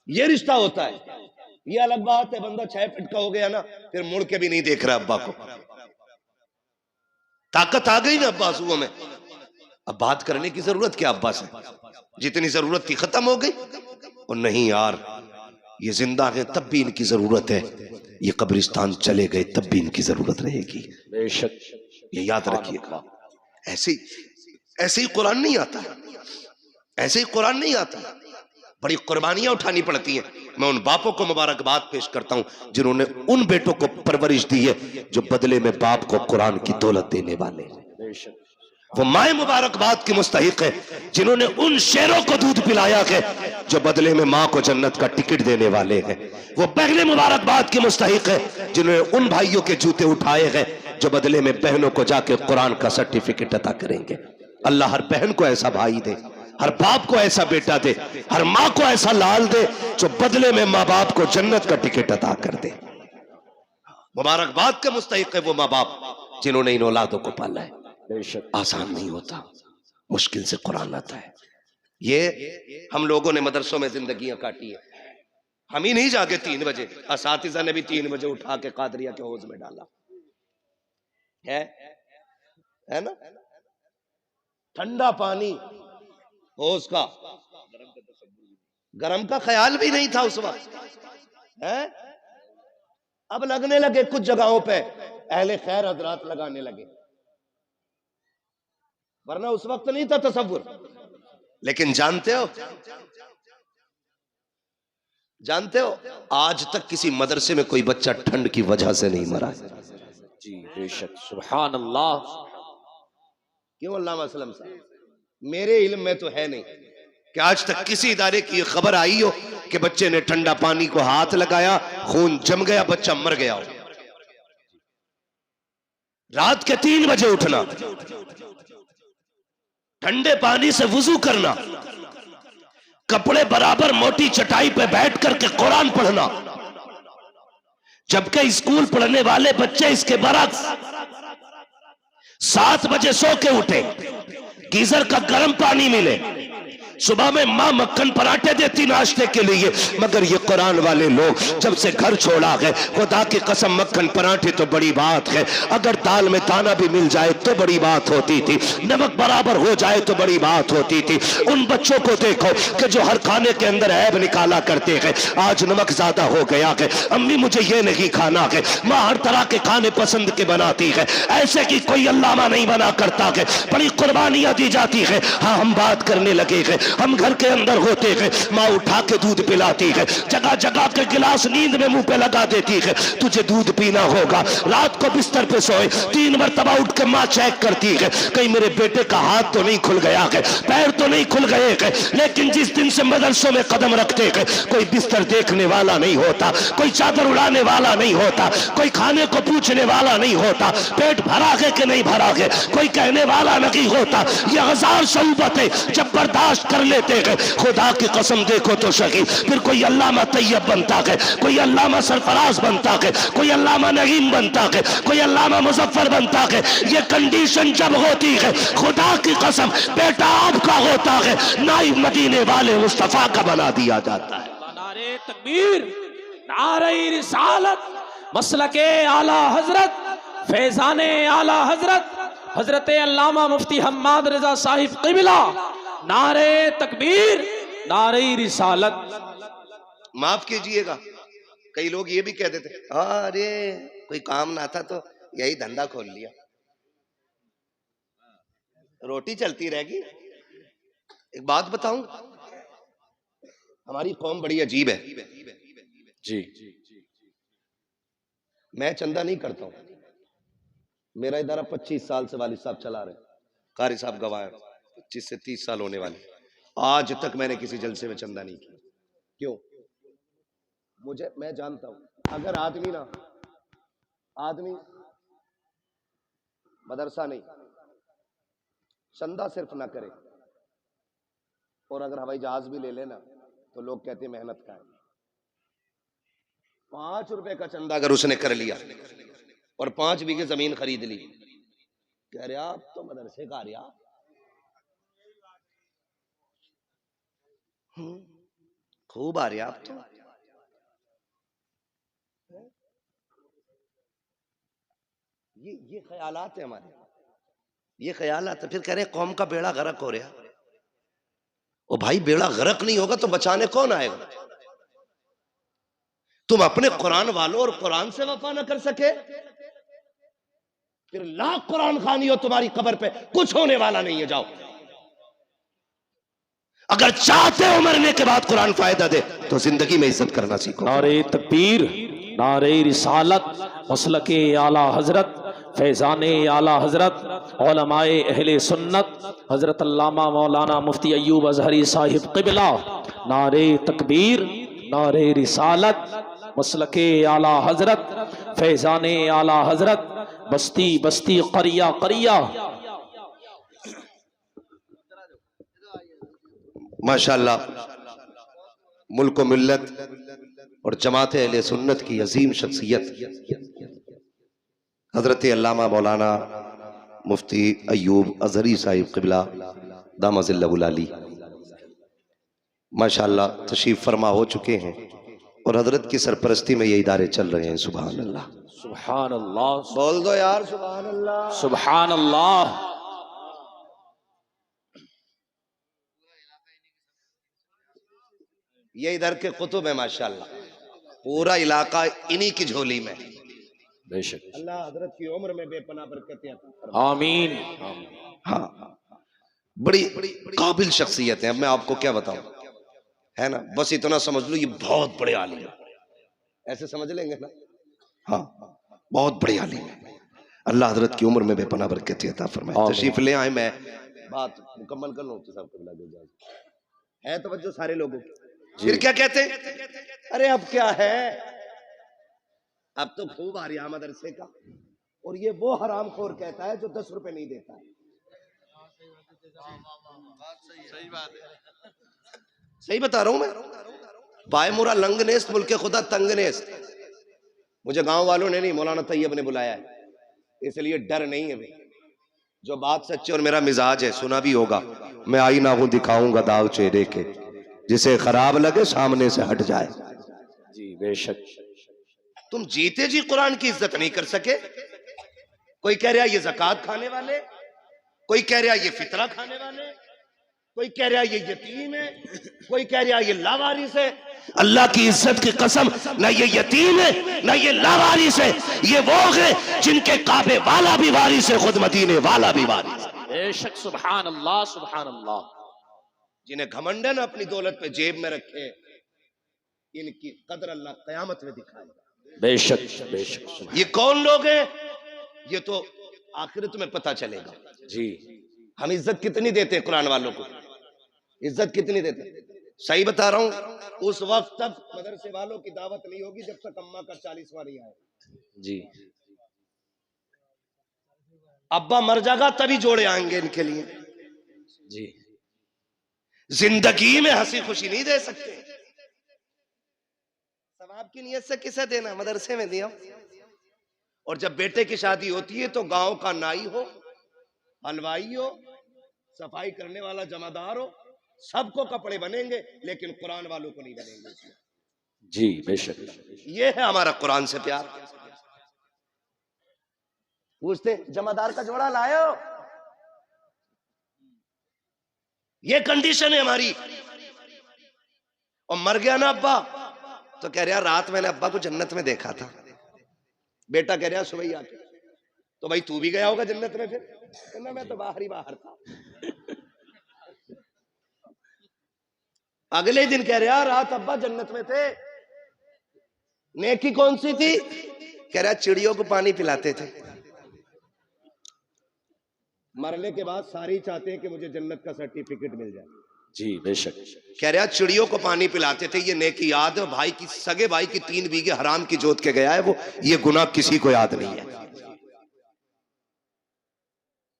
ये रिश्ता होता है। ये अलग बात है बंदा 6 फीट का हो गया ना, फिर मुड़ के भी नहीं देख रहा अब्बा को। ताकत आ गई ना अब्बा आंसुओं में, अब बात करने की जरूरत क्या अब्बा से? जितनी जरूरत थी खत्म हो गई। और नहीं यार, ये जिंदा है तब भी इनकी जरूरत है, ये कब्रिस्तान चले गए तब भी इनकी जरूरत रहेगी। बेशक, ये याद रखिएगा। ऐसे ही कुरान नहीं आता, ऐसे ही कुरान नहीं आता, बड़ी कुर्बानियां उठानी पड़ती हैं। मैं उन बापों को मुबारकबाद पेश करता हूं जिन्होंने उन बेटों को परवरिश दी है जो बदले में बाप को कुरान की दौलत देने वाले। वो माए मुबारकबाद की मुस्तहिक है जिन्होंने उन शेरों को दूध पिलाया है जो बदले में माँ को जन्नत का टिकट देने वाले हैं। वो पहले मुबारकबाद की मुस्तहिक है जिन्होंने उन भाइयों के जूते उठाए हैं जो बदले में बहनों को जाके कुरान का सर्टिफिकेट अता करेंगे। अल्लाह हर बहन को ऐसा भाई दे, हर बाप को ऐसा बेटा दे, हर माँ को ऐसा लाल दे जो बदले में माँ बाप को जन्नत का टिकट अता कर दे। मुबारकबाद के मुस्तहिक है वो माँ बाप जिन्होंने इन औलादों को पाला है। आसान नहीं होता, मुश्किल से कुरान आता है। ये हम लोगों ने मदरसों में जिंदगियां काटी है। हम ही नहीं जागे 3 बजे, असातिज़ा ने भी 3 बजे उठा के कादरिया के हौज में डाला है ना। ठंडा पानी हौज का, गरम का ख्याल भी नहीं था उस वक्त है। अब लगने लगे कुछ जगहों पे, अहले खैर हजरात लगाने लगे, वरना उस वक्त नहीं था तसव्वुर। लेकिन जानते हो आज तक किसी मदरसे में कोई बच्चा ठंड की वजह से नहीं मरा। जी बेशक, सुभान अल्लाह। क्यों अल्लामा असलम साहब, मेरे इल्म में तो है नहीं कि आज तक किसी इदारे की खबर आई हो कि बच्चे ने ठंडा पानी को हाथ लगाया, खून जम गया, बच्चा मर गया हो। रात के 3 बजे उठना, ठंडे पानी से वुजू करना, कपड़े बराबर मोटी चटाई पे बैठ करके कुरान पढ़ना, जबकि स्कूल पढ़ने वाले बच्चे इसके बरक्स 7 बजे सो के उठे, गीजर का गर्म पानी मिले, सुबह में माँ मक्खन पराठे देती नाश्ते के लिए, मगर ये कुरान वाले लोग जब से घर छोड़ा है, खुदा की कसम मक्खन पराठे तो बड़ी बात है, अगर दाल में दाना भी मिल जाए तो बड़ी बात होती थी, नमक बराबर हो जाए तो बड़ी बात होती थी। उन बच्चों को देखो कि जो हर खाने के अंदर ऐब निकाला करते हैं, आज नमक ज्यादा हो गया है, अम्मी मुझे ये नहीं खाना है, माँ हर तरह के खाने पसंद के बनाती है, ऐसे की कोई अल्लामा नहीं बना करता है, बड़ी कुर्बानियां दी जाती है। हाँ, हम बात करने लगे हैं हम घर के अंदर होते हैं, माँ उठा के दूध पिलाती है, जगह जगह के गिलास नींद में मुंह पे लगा देती है, तुझे दूध पीना होगा। रात को बिस्तर पे सोए 3 मरतबा उठ के माँ चेक करती है, कहीं मेरे बेटे का हाथ तो नहीं खुल गया है, पैर तो नहीं खुल गए हैं। लेकिन जिस दिन से मदरसों में कदम रखते हैं, कोई बिस्तर देखने वाला नहीं होता, कोई चादर उड़ाने वाला नहीं होता, कोई खाने को पूछने वाला नहीं होता, पेट भरा है कि नहीं भरा है कोई कहने वाला नहीं होता। ये 1000 शऊबतें जब बर्दाश्त कर लेते हैं, खुदा की कसम देखो तो सही, फिर कोई अल्लामा तैयब बनता है, कोई अल्लामा सरफराज बनता है, कोई अल्लामा नईम बनता है, कोई अल्लामा मुजफ्फर बनता है। ये कंडीशन जब होती है, खुदा की कसम बेटा आपका होता है, नाइब मदीने वाले मुस्तफा का बना दिया जाता है। नारे तकबीर, नारे रिसालत, मसलके आला हजरत, फैजाने आला हजरत, हजरत अल्लामा मुफ्ती हम्माद रजा साहिब क़िबला, नारे तकबीर, नारे रिसालत। माफ कीजिएगा, कई लोग ये भी कह देते अरे कोई काम ना था तो यही धंधा खोल लिया, रोटी चलती रहेगी। एक बात बताऊं, हमारी कौम बड़ी अजीब है जी। मैं चंदा नहीं करता हूं, मेरा इदारा 25 साल से वालिद साहब चला रहे, कारी साहब गवाह हैं, 25 से 30 साल होने वाले। आज तक मैंने किसी जलसे में चंदा नहीं किया। क्यों? मैं जानता हूं अगर आदमी मदरसा नहीं, चंदा सिर्फ ना करे और अगर हवाई जहाज भी ले लेना तो लोग कहते हैं मेहनत का है। 5 रुपए का चंदा अगर उसने कर लिया और 5 बीघे जमीन खरीद ली, कह रहे आप तो मदरसे का रिया, खूब आ रहे आप तो। ये ख्यालात है हमारे, ये ख्यालात है। फिर कह रहे कौम का बेड़ा गर्क हो रहा। ओ भाई, बेड़ा गर्क नहीं होगा तो बचाने कौन आएगा? तुम अपने कुरान वालों और कुरान से वफा न कर सके, फिर लाख कुरान खानी हो तुम्हारी कब्र पे कुछ होने वाला नहीं है। जाओ, अगर चाहते हो मरने के बाद कुरान फायदा दे तो जिंदगी में इज्जत करना सीखो। नारे तकबीर, नारे रिसालत, मसलके आला हजरत, फैजाने आला हजरत, उलमाए अहले सुन्नत, हजरत अल्लामा मौलाना मुफ्ती अय्यूब अजहरी साहिब क़िबला, नारे तकबीर, नारे रिसालत, मसलके आला हजरत, फैजाने आला हजरत, बस्ती बस्ती करिया करिया। माशाअल्लाह, मुल्क मिल्लत और जमात अहले सुन्नत की अजीम शख्सियत हजरत अल्लामा मौलाना मुफ्ती अय्यूब अजहरी साहिब क़िबला दामजिल्लहुल अली माशाअल्लाह तशरीफ फरमा हो चुके हैं और हजरत की सरपरस्ती में ये इदारे चल रहे हैं। सुभान अल्लाह, सुभान अल्लाह, बोल दो यार सुभान अल्लाह, सुभान अल्लाह। ये इधर के कुतुब है माशाअल्लाह, पूरा इलाका इन्हीं की झोली में। बेशक अल्लाह हजरत की उम्र में बेपनाह बरकतें अता फरमाए। आमीन। हाँ, बड़ी काबिल शख्सियत है। अब मैं आपको क्या बताऊं, है ना, बस इतना समझ लो ये बहुत बड़े आलिम है, ऐसे समझ लेंगे ना। हाँ, बहुत बड़े आलिम है। अल्लाह हजरत की उम्र में बेपनाह बरकतें अता फरमाए। तशरीफ ले आए, मैं बात मुकम्मल कर लूं साहब को है तवज्जो सारे लोगों की। फिर क्या कहते हैं, अरे अब क्या है, अब तो खूब आ रहा मदरसे का, और ये वो हराम खोर कहता है जो 10 रुपए नहीं देता है। सही बता रहा हूं मैं, पाए मुरा लंग नेस्त मुल्क खुदा तंग नेस्त। मुझे गांव वालों ने नहीं, मौलाना तैयब ने बुलाया है, इसलिए डर नहीं है भाई। जो बात सच्ची और मेरा मिजाज है, सुना भी होगा, मैं आईना हूं दिखाऊंगा दाग चेहरे के, जिसे खराब लगे सामने से हट जाए। जी बेशक। तुम जीते जी कुरान की इज्जत नहीं कर सके। कोई कह रहा ये ज़कात खाने वाले, कोई कह रहा ये फितरा खाने वाले, कोई कह रहा ये यतीम है, कोई कह रहा ये लावारिस है। अल्लाह की इज्जत की कसम, ना ये यतीम है ना ये लावारिस है, ये वो है जिनके काबे वाला भी वारिस है, खुद मदीने वाला भी वारिस है। बेशक, सुभान अल्लाह, सुभान अल्लाह। जिन्हें घमंड है ना अपनी दौलत पे जेब में रखे, इनकी कदर अल्लाह कयामत में दिखाएगा। बेशक बेशक। ये कौन लोग हैं, ये तो आखिरत में पता चलेगा। जी हम इज्जत कितनी देते हैं कुरान वालों को, इज्जत कितनी देते हैं? सही बता रहा हूं, उस वक्त तक मदरसे वालों की दावत नहीं होगी जब तक अम्मा का 40वां नहीं आए। जी अब्बा मर जाएगा तभी जोड़े आएंगे इनके लिए। जी जिंदगी में हंसी खुशी नहीं दे सकते। सवाब की नियत से किसे देना, मदरसे में दिया। और जब बेटे की शादी होती है तो गांव का नाई हो, हलवाई हो, सफाई करने वाला जमादार हो, सबको कपड़े बनेंगे, लेकिन कुरान वालों को नहीं बनेंगे। जी बेशक। ये है हमारा कुरान से प्यार। पूछते जमादार का जोड़ा लायो, ये कंडीशन है हमारी। और मर गया ना अब्बा तो कह रहा रात मैंने अब्बा को जन्नत में देखा था। बेटा कह रहा सुबह ही आके, तो भाई तू भी गया होगा जन्नत में? फिर कहना मैं तो बाहर ही बाहर था। अगले दिन कह रहा रात अब्बा जन्नत में थे। नेकी कौन सी थी? कह रहा चिड़ियों को पानी पिलाते थे। मरने के बाद सारी चाहते हैं कि मुझे जन्नत का सर्टिफिकेट मिल जाए। जी बेशक। कह रहा चिड़ियों को पानी पिलाते थे, ये नेकी याद है। भाई की सगे भाई की 3 बीघे हराम की जोत के गया है वो, ये गुनाह किसी को याद नहीं है।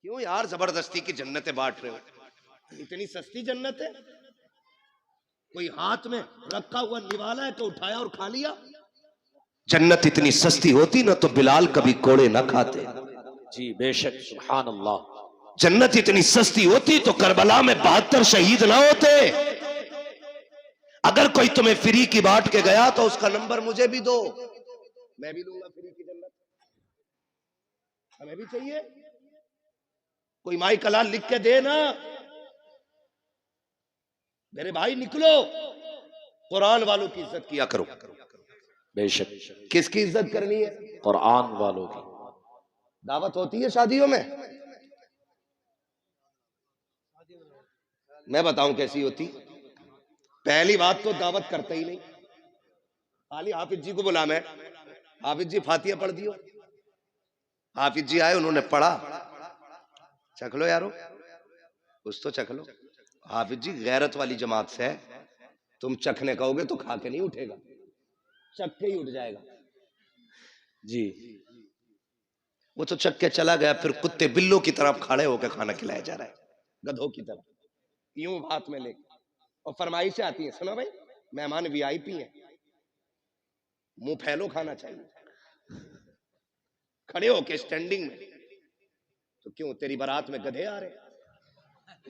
क्यों यार जबरदस्ती की जन्नतें बांट रहे हो? इतनी सस्ती जन्नत है? कोई हाथ में रखा हुआ निवाला है तो उठाया और खा लिया? जन्नत इतनी सस्ती होती ना तो बिलाल कभी कोड़े ना खाते। जी बेशक। सुभान अल्लाह। जन्नत इतनी सस्ती होती तो करबला में 72 शहीद ना होते। अगर कोई तुम्हें फ्री की बांट के गया तो उसका नंबर मुझे भी दो, मैं भी दूंगा फ्री की जन्नत। हमें भी चाहिए। कोई माई कलाल लिख के दे ना, मेरे भाई निकलो कुरान वालों की इज्जत किया करो। बेशक। किसकी इज्जत करनी है? कुरान वालों की। दावत होती है शादियों में, मैं बताऊं कैसी होती। पहली बात तो दावत करते ही नहीं, खाली हाफिज जी को बुला, मैं हाफिज जी फातिया पढ़ दियो। हाफिज जी आए, उन्होंने पढ़ा, चख लो यारो, कुछ तो चख लो। हाफिज जी गैरत वाली जमात से है, तुम चखने कहोगे तो खा के नहीं उठेगा, चख के ही उठ जाएगा। जी वो तो चख के चला गया, फिर कुत्ते बिल्लों की तरफ खड़े होकर खाना खिलाया जा रहा है, गधों की तरफ, यूं हाथ में लेकर। और फरमाइशें आती हैं, सुनो भाई मेहमान वीआईपी हैं, मुंह फैलो खाना चाहिए, खड़े होके स्टैंडिंग में। तो क्यों तेरी बारात में गधे आ रहे,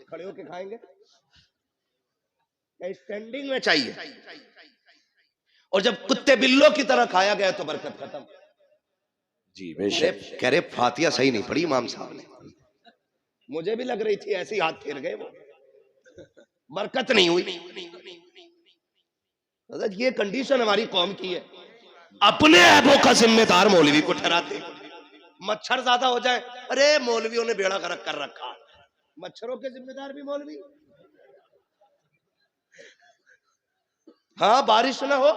खड़े होके खाएंगे? स्टैंडिंग में चाहिए। और जब कुत्ते बिल्लों की तरह खाया गया तो बरकत खत्म। जी बेशक। कह रहे फातिया सही नहीं पढ़ी इमाम साहब ने। मुझे भी लग रही थी, ऐसे ही हाथ फेर गए वो, बरकत नहीं हुई। ये कंडीशन हमारी कौम की है। अपने ऐबों का जिम्मेदार मौलवी को ठहराते। मच्छर ज्यादा हो जाए, अरे मौलवियों ने बेड़ा गर्क कर रखा, मच्छरों के जिम्मेदार भी मौलवी। हाँ बारिश ना हो,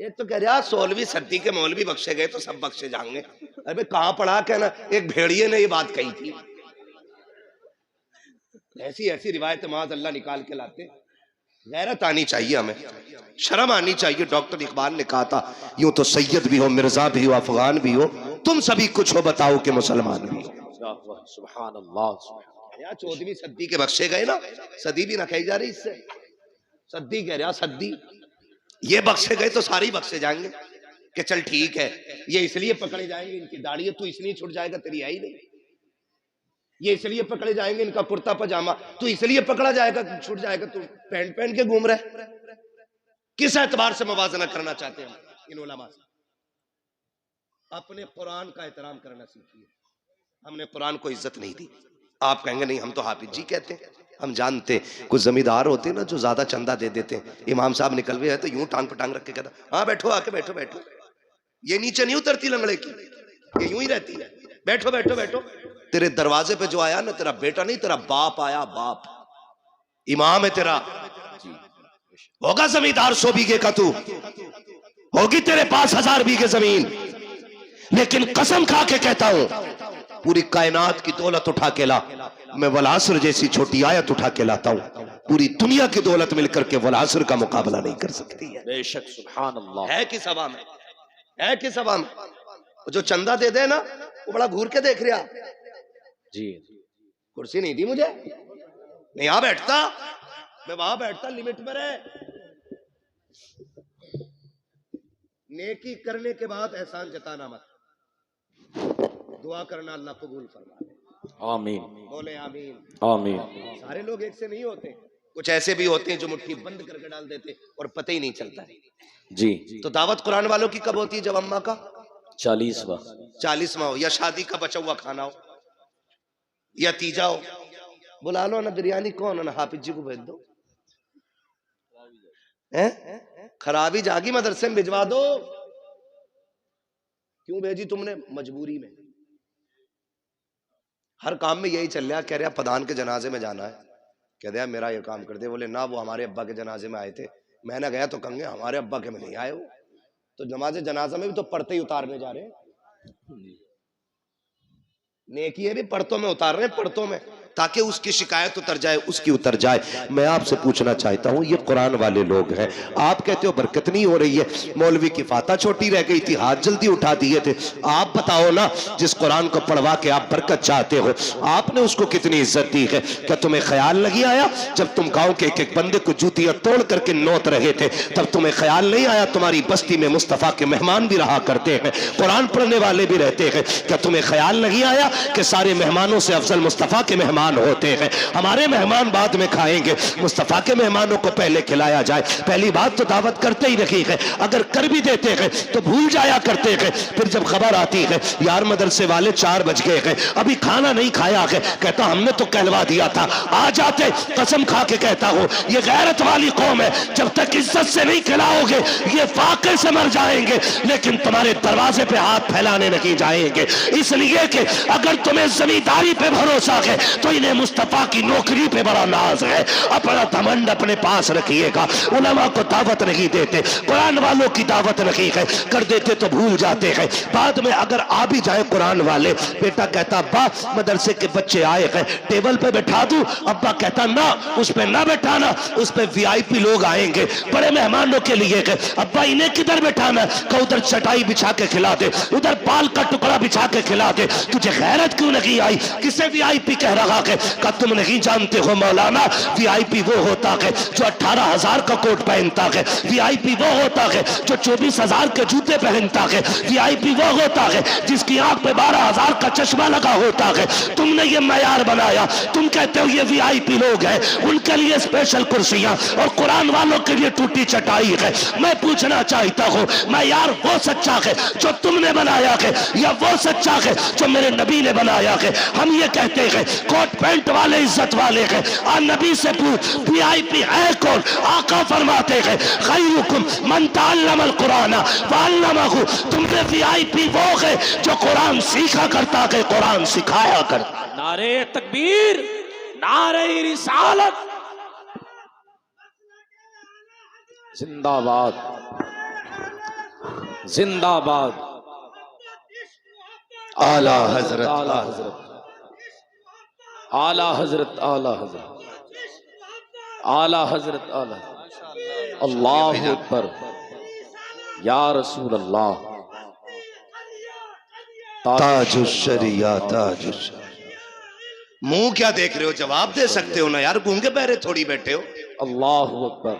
एक तो कह रहा 16वीं सदी के मौलवी बख्शे गए तो सब बख्शे जाएंगे। अरे कहां पढ़ा क्या ना, एक भेड़िए ने ये बात कही थी। ऐसी ऐसी रिवायत माज़ अल्लाह निकाल के लाते। गैरत आनी चाहिए, हमें शर्म आनी चाहिए। डॉक्टर इकबाल ने कहा था, यूं तो सैयद भी हो, मिर्जा भी हो, अफगान भी हो, तुम सभी कुछ हो, बताओ कि मुसलमान भी हो। सुभान अल्लाह। यार 14वीं सदी के बख्शे गए ना, सदी भी ना कही जा रही इससे, सदी कह रहा, सदी। ये बख्शे गए तो सारे ही बख्शे जाएंगे कि चल ठीक है, ये इसलिए पकड़े जाएंगे इनकी दाढ़ी है, तू इसलिए छुट जाएगा, तेरी है ही नहीं। ये इसलिए पकड़े जाएंगे इनका कुर्ता पजामा, तू इसलिए पकड़ा जाएगा, छूट जाएगा, तू पैंट पहन के घूम रहे। किस एतबार से मुवाजना करना चाहते हैं इन उलमा से? अपने कुरान का एहतराम करना सीखिए। हमने कुरान को इज्जत नहीं दी। आप कहेंगे नहीं हम तो हाफिज जी कहते हैं, हम जानते। कुछ जमींदार होते हैं ना जो ज्यादा चंदा दे देते हैं, इमाम साहब निकल गए तो यूं टांग पटांग रख के कहता, हाँ बैठो, आके बैठो बैठो। ये नीचे नहीं उतरती लंगड़े की, ये यूं ही रहती है, बैठो बैठो बैठो। तेरे दरवाजे पे जो आया ना, तेरा बेटा नहीं, तेरा बाप आया, बाप। इमाम है तेरा, होगा जमींदार 100 बीघे का, तू होगी तेरे पास 1000 बीघे जमीन, लेकिन कसम खा के कहता हूं पूरी कायनात की दौलत उठा के ला, मैं वलासर जैसी छोटी आयत उठा के लाता हूं, पूरी दुनिया की दौलत मिलकर के वलासर का मुकाबला नहीं कर सकती है। बेशक सुभान अल्लाह। है किस हवा में, है किस हवा में? जो चंदा दे दे ना वो बड़ा घूर के देख रहा। जी कुर्सी नहीं दी मुझे, मैं यहां बैठता, मैं वहां बैठता, लिमिट में रहे। नेकी करने के बाद एहसान जताना मत, दुआ करना अल्लाह कबूल फरमा ले। आमीन, बोले आमीन, आमीन। सारे लोग एक से नहीं होते, कुछ ऐसे भी होते हैं जो मुट्ठी बंद करके डाल देते और पता ही नहीं चलता है। जी तो दावत कुरान वालों की कब होती है? जब अम्मा का 40वां हो, या शादी का बचा हुआ खाना हो, या तीजा हो। बुला लो ना, बिरयानी कौन है ना, हाफिज जी को भेज दो। खराबी जागी, मदरसे में भिजवा दो। क्यों भेजी तुमने? मजबूरी में। हर काम में यही चल रहा। कह रहा प्रधान के जनाजे में जाना है, कह दिया मेरा ये काम कर दे। बोले ना, वो हमारे अब्बा के जनाजे में आए थे। मैंने गया तो कहेंगे हमारे अब्बा के में नहीं आए वो, तो नमाज़े जनाजा में भी तो पढ़ते ही उतारने जा रहे हैं। नेकी है भी पढ़तों में उतार रहे हैं, पढ़तों में, ताकि उसकी शिकायत उतर जाए, उसकी उतर जाए। मैं आपसे पूछना चाहता हूं, ये कुरान वाले लोग हैं, आप कहते हो बरकत नहीं हो रही है, मौलवी की फाता छोटी रह गई थी, हाथ जल्दी उठा दिए थे। आप बताओ ना, जिस कुरान को पढ़वा के आप बरकत चाहते हो, आपने उसको कितनी इज्जत दी है? क्या तुम्हें ख्याल नहीं आया जब तुम गांव के एक एक बंदे को जूतियां तोड़ करके नोत रहे थे, तब तुम्हें ख्याल नहीं आया तुम्हारी बस्ती में मुस्तफा के मेहमान भी रहा करते हैं, कुरान पढ़ने वाले भी रहते हैं? क्या तुम्हें ख्याल नहीं आया कि सारे मेहमानों से अफजल मुस्तफा के मेहमान होते हैं? हमारे मेहमान बाद में खाएंगे, मुस्तफा के मेहमानों को पहले खिलाया जाए। पहली बात तो दावत करते ही रखी है, अगर कर भी देते हैं तो भूल जाया करते हैं। फिर जब खबर आती है यार मदरसे वाले 4 बज गए हैं, अभी खाना नहीं खाया है, कहता हमने तो कहलवा दिया था, आ जाते। कसम खा के कहता हूं ये गैरत वाली कौम है, जब तक इज्जत से नहीं खिलाओगे ये फाके से मर जाएंगे, लेकिन तुम्हारे दरवाजे पे हाथ फैलाने नहीं जाएंगे। इसलिए कि अगर तुम्हें जमींदारी पे भरोसा है तो इन्हें मुस्तफा की नौकरी पे बड़ा नाज है। अपना घमंड अपने पास रखिएगा। उलमा को दावत नहीं देते, कुरान वालों की दावत नहीं है, कर देते तो भूल जाते हैं। बाद में अगर आ भी जाए कुरान वाले, बेटा कहता अब्बा मदरसे के बच्चे आए हैं, टेबल पे बैठा दूं? अब्बा कहता ना, उस पे ना बैठाना, उस पे वीआईपी लोग आएंगे, बड़े मेहमानों के लिए है। अब्बा इन्हें किधर बैठाना? कहा उधर चटाई बिछा के खिला दे, उधर पाल का टुकड़ा बिछा के खिला दे। तुझे गैरत क्यों नहीं आई? किसे वीआईपी कह रहा है? का तुम नहीं जानते हो मौलाना, वीआईपी वो होता है जो 18,000 का कोट पहनता है, वीआईपी वो होता है जो 24,000 के जूते पहनता है, वीआईपी वो होता है जिसकी आंख पे 12,000 का चश्मा लगा होता है। तुमने ये मयार बनाया, तुम कहते हो ये वीआईपी लोग हैं, उनके लिए स्पेशल कुर्सियां और कुरान वालों के लिए टूटी चटाई है। मैं पूछना चाहता हूं मयार वो सच्चा है जो तुमने बनाया है, या वो सच्चा है जो मेरे नबी ने बनाया है? हम ये कहते हैं कोट पैंट वाले इज्जत वाले हैं, और नबी से पूछ वीआईपी है कौन? आका फरमाते हैं खैरुकुम मन तअल्लमल कुरान व अल्लमहु। तुमने वीआईपी वो है जो कुरान सीखा करता है, कुरान सिखाया करता। नारे तकबीर, नारे रिसालत, जिंदाबाद, जिंदाबाद। आला हजरत, आला हजरत, आला हजरत, आला हजरत, आला हजरत, आला। अल्लाह अकबर, या रसूल अल्लाह। ताजुश्शरिया ताजुश्शरिया। मुंह क्या देख रहे हो? जवाब दे सकते हो ना यार, गूंगे बहरे थोड़ी बैठे हो। अल्लाह अकबर,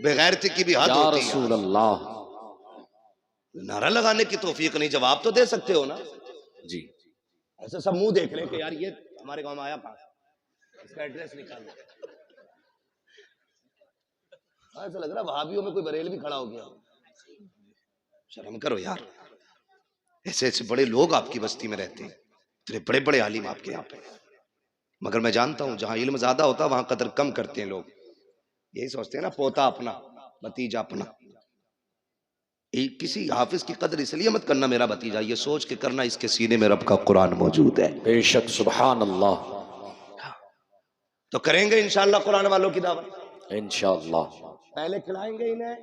बेगैरती की भी हद या होती है। रसूल अल्लाह। नारा लगाने की तौफीक नहीं, जवाब तो दे सकते हो ना जी। ऐसे सब मुंह देख रहे हैं कि यार ये हमारे गांव में आया कहां से, इसका एड्रेस निकालो। ऐसा लग रहा है वहाबियों में कोई बरेल भी खड़ा हो गया। शर्म करो यार, ऐसे ऐसे बड़े लोग आपकी बस्ती में रहते हैं, इतने बड़े बड़े आलिम आपके यहाँ पे, मगर मैं जानता हूं जहां इल्म ज्यादा होता वहां कदर कम करते हैं लोग। यही सोचते हैं ना, पोता अपना भतीजा अपना। किसी हाफिज की कदर इसलिए मत करना मेरा भतीजा, ये सोच के करना इसके सीने में रब का कुरान मौजूद है। बेशक, सुभान अल्लाह। तो करेंगे इंशाअल्लाह कुरान वालों की दावत। इंशाअल्लाह। पहले खिलाएंगे इन्हें।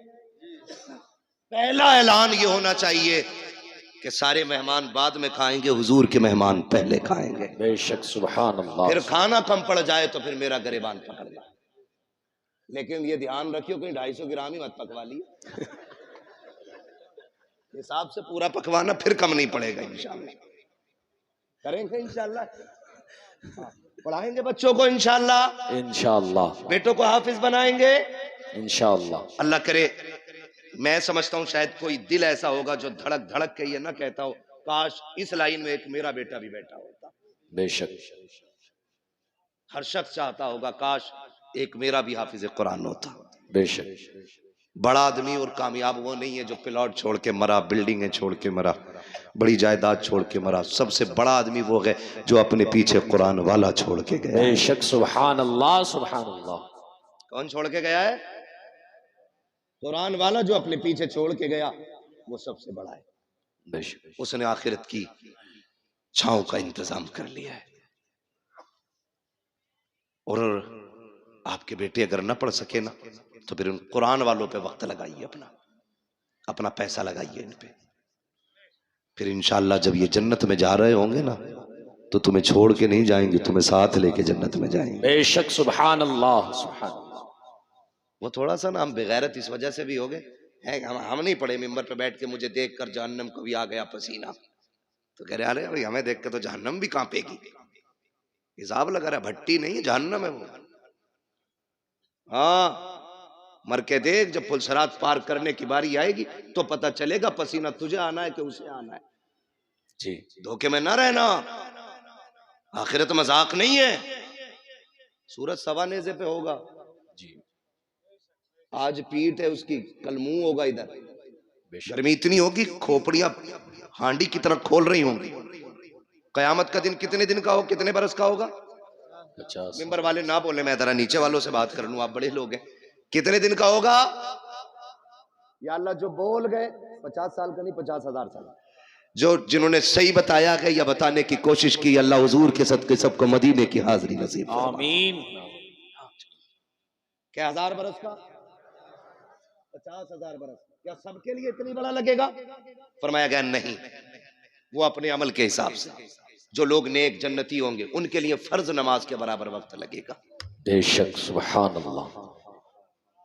पहला ऐलान ये होना चाहिए कि सारे मेहमान बाद में खाएंगे, हुजूर के मेहमान पहले खाएंगे। बेशक सुभान अल्लाह। फिर खाना कम पड़ जाए तो फिर मेरा गिरेबान पकड़ना। लेकिन ये ध्यान रखियो कहीं 250 ग्राम ही मत पकवा लियो। हिसाब से पूरा पकवाना, फिर कम नहीं पड़ेगा इंशाअल्लाह। करेंगे इंशाअल्लाह। पढ़ाएंगे बच्चों को इंशाअल्लाह। इंशाअल्लाह। बेटों को हाफिज बनाएंगे इंशाअल्लाह। अल्लाह करे। मैं समझता हूँ शायद कोई दिल ऐसा होगा जो धड़क धड़क के ये ना कहता हो काश इस लाइन में एक मेरा बेटा भी बैठा होता। बेशक। हर शख्स चाहता होगा काश एक मेरा भी हाफिज कुरान होता। बेशक। बड़ा आदमी और कामयाब वो नहीं है जो प्लॉट छोड़ के मरा, बिल्डिंगें छोड़ के मरा, बड़ी जायदाद छोड़ के मरा। सबसे बड़ा आदमी वो है जो अपने पीछे कुरान वाला छोड़ के गया। बेशक सुभान अल्लाह सुभान अल्लाह। कौन छोड़ के गया है? कुरान वाला जो अपने पीछे छोड़ के गया वो सबसे बड़ा है। बेशक। उसने आखिरत की छांव का इंतजाम कर लिया है। और आपके बेटे अगर ना पढ़ सके ना तो फिर उन कुरान वालों पे वक्त लगाइए, अपना पैसा लगाइए इन पे। फिर इंशाअल्लाह जब ये जन्नत में जा रहे होंगे ना तो तुम्हें छोड़ के नहीं जाएंगे, तुम्हें साथ लेके जन्नत में जाएंगे। बेशक सुभान अल्लाह सुभान अल्लाह। वो थोड़ा सा ना हम बेगैरत इस वजह से भी हो गए हैं, हम नहीं पढ़े मिंबर पे बैठ के मुझे देख कर जहन्नम को भी आ गया पसीना, तो कह रहे अरे भाई हमें देख के तो जहन्नम भी कांपेगी। हिसाब लगा रहा, भट्टी नहीं है जहन्नम है वो। हाँ मर के देख, जब पुलसरात पार करने की बारी आएगी तो पता चलेगा पसीना तुझे आना है कि उसे आना है। जी। धोखे में ना रहना, आखिरत मजाक नहीं है। सूरज सवा नेज़े पे होगा जी। आज पीठ है उसकी, कल मुंह होगा इधर। बेशक। गर्मी इतनी होगी खोपड़ियां हांडी की तरह खोल रही होंगी। कयामत का दिन कितने दिन का हो, कितने बरस का होगा? 50। मिंबर वाले ना बोले, मैं जरा नीचे वालों से बात कर लूं, आप बड़े लोग हैं। कितने दिन का होगा? या अल्लाह जो बोल गए 50 साल का नहीं 50,000 साल। जो जिन्होंने सही बताया है या बताने की कोशिश की, अल्लाह हुजूर के सदके सबको मदीने की हाजिरी नसीब फरमाए। आमीन। क्या 1000 बरस का? 50,000 बरस। क्या सबके लिए इतनी बड़ा लगेगा? फरमाया गया नहीं, वो अपने अमल के हिसाब से। जो लोग नेक जन्नती होंगे उनके लिए फर्ज नमाज के बराबर वक्त लगेगा। बेशक सुभान अल्लाह।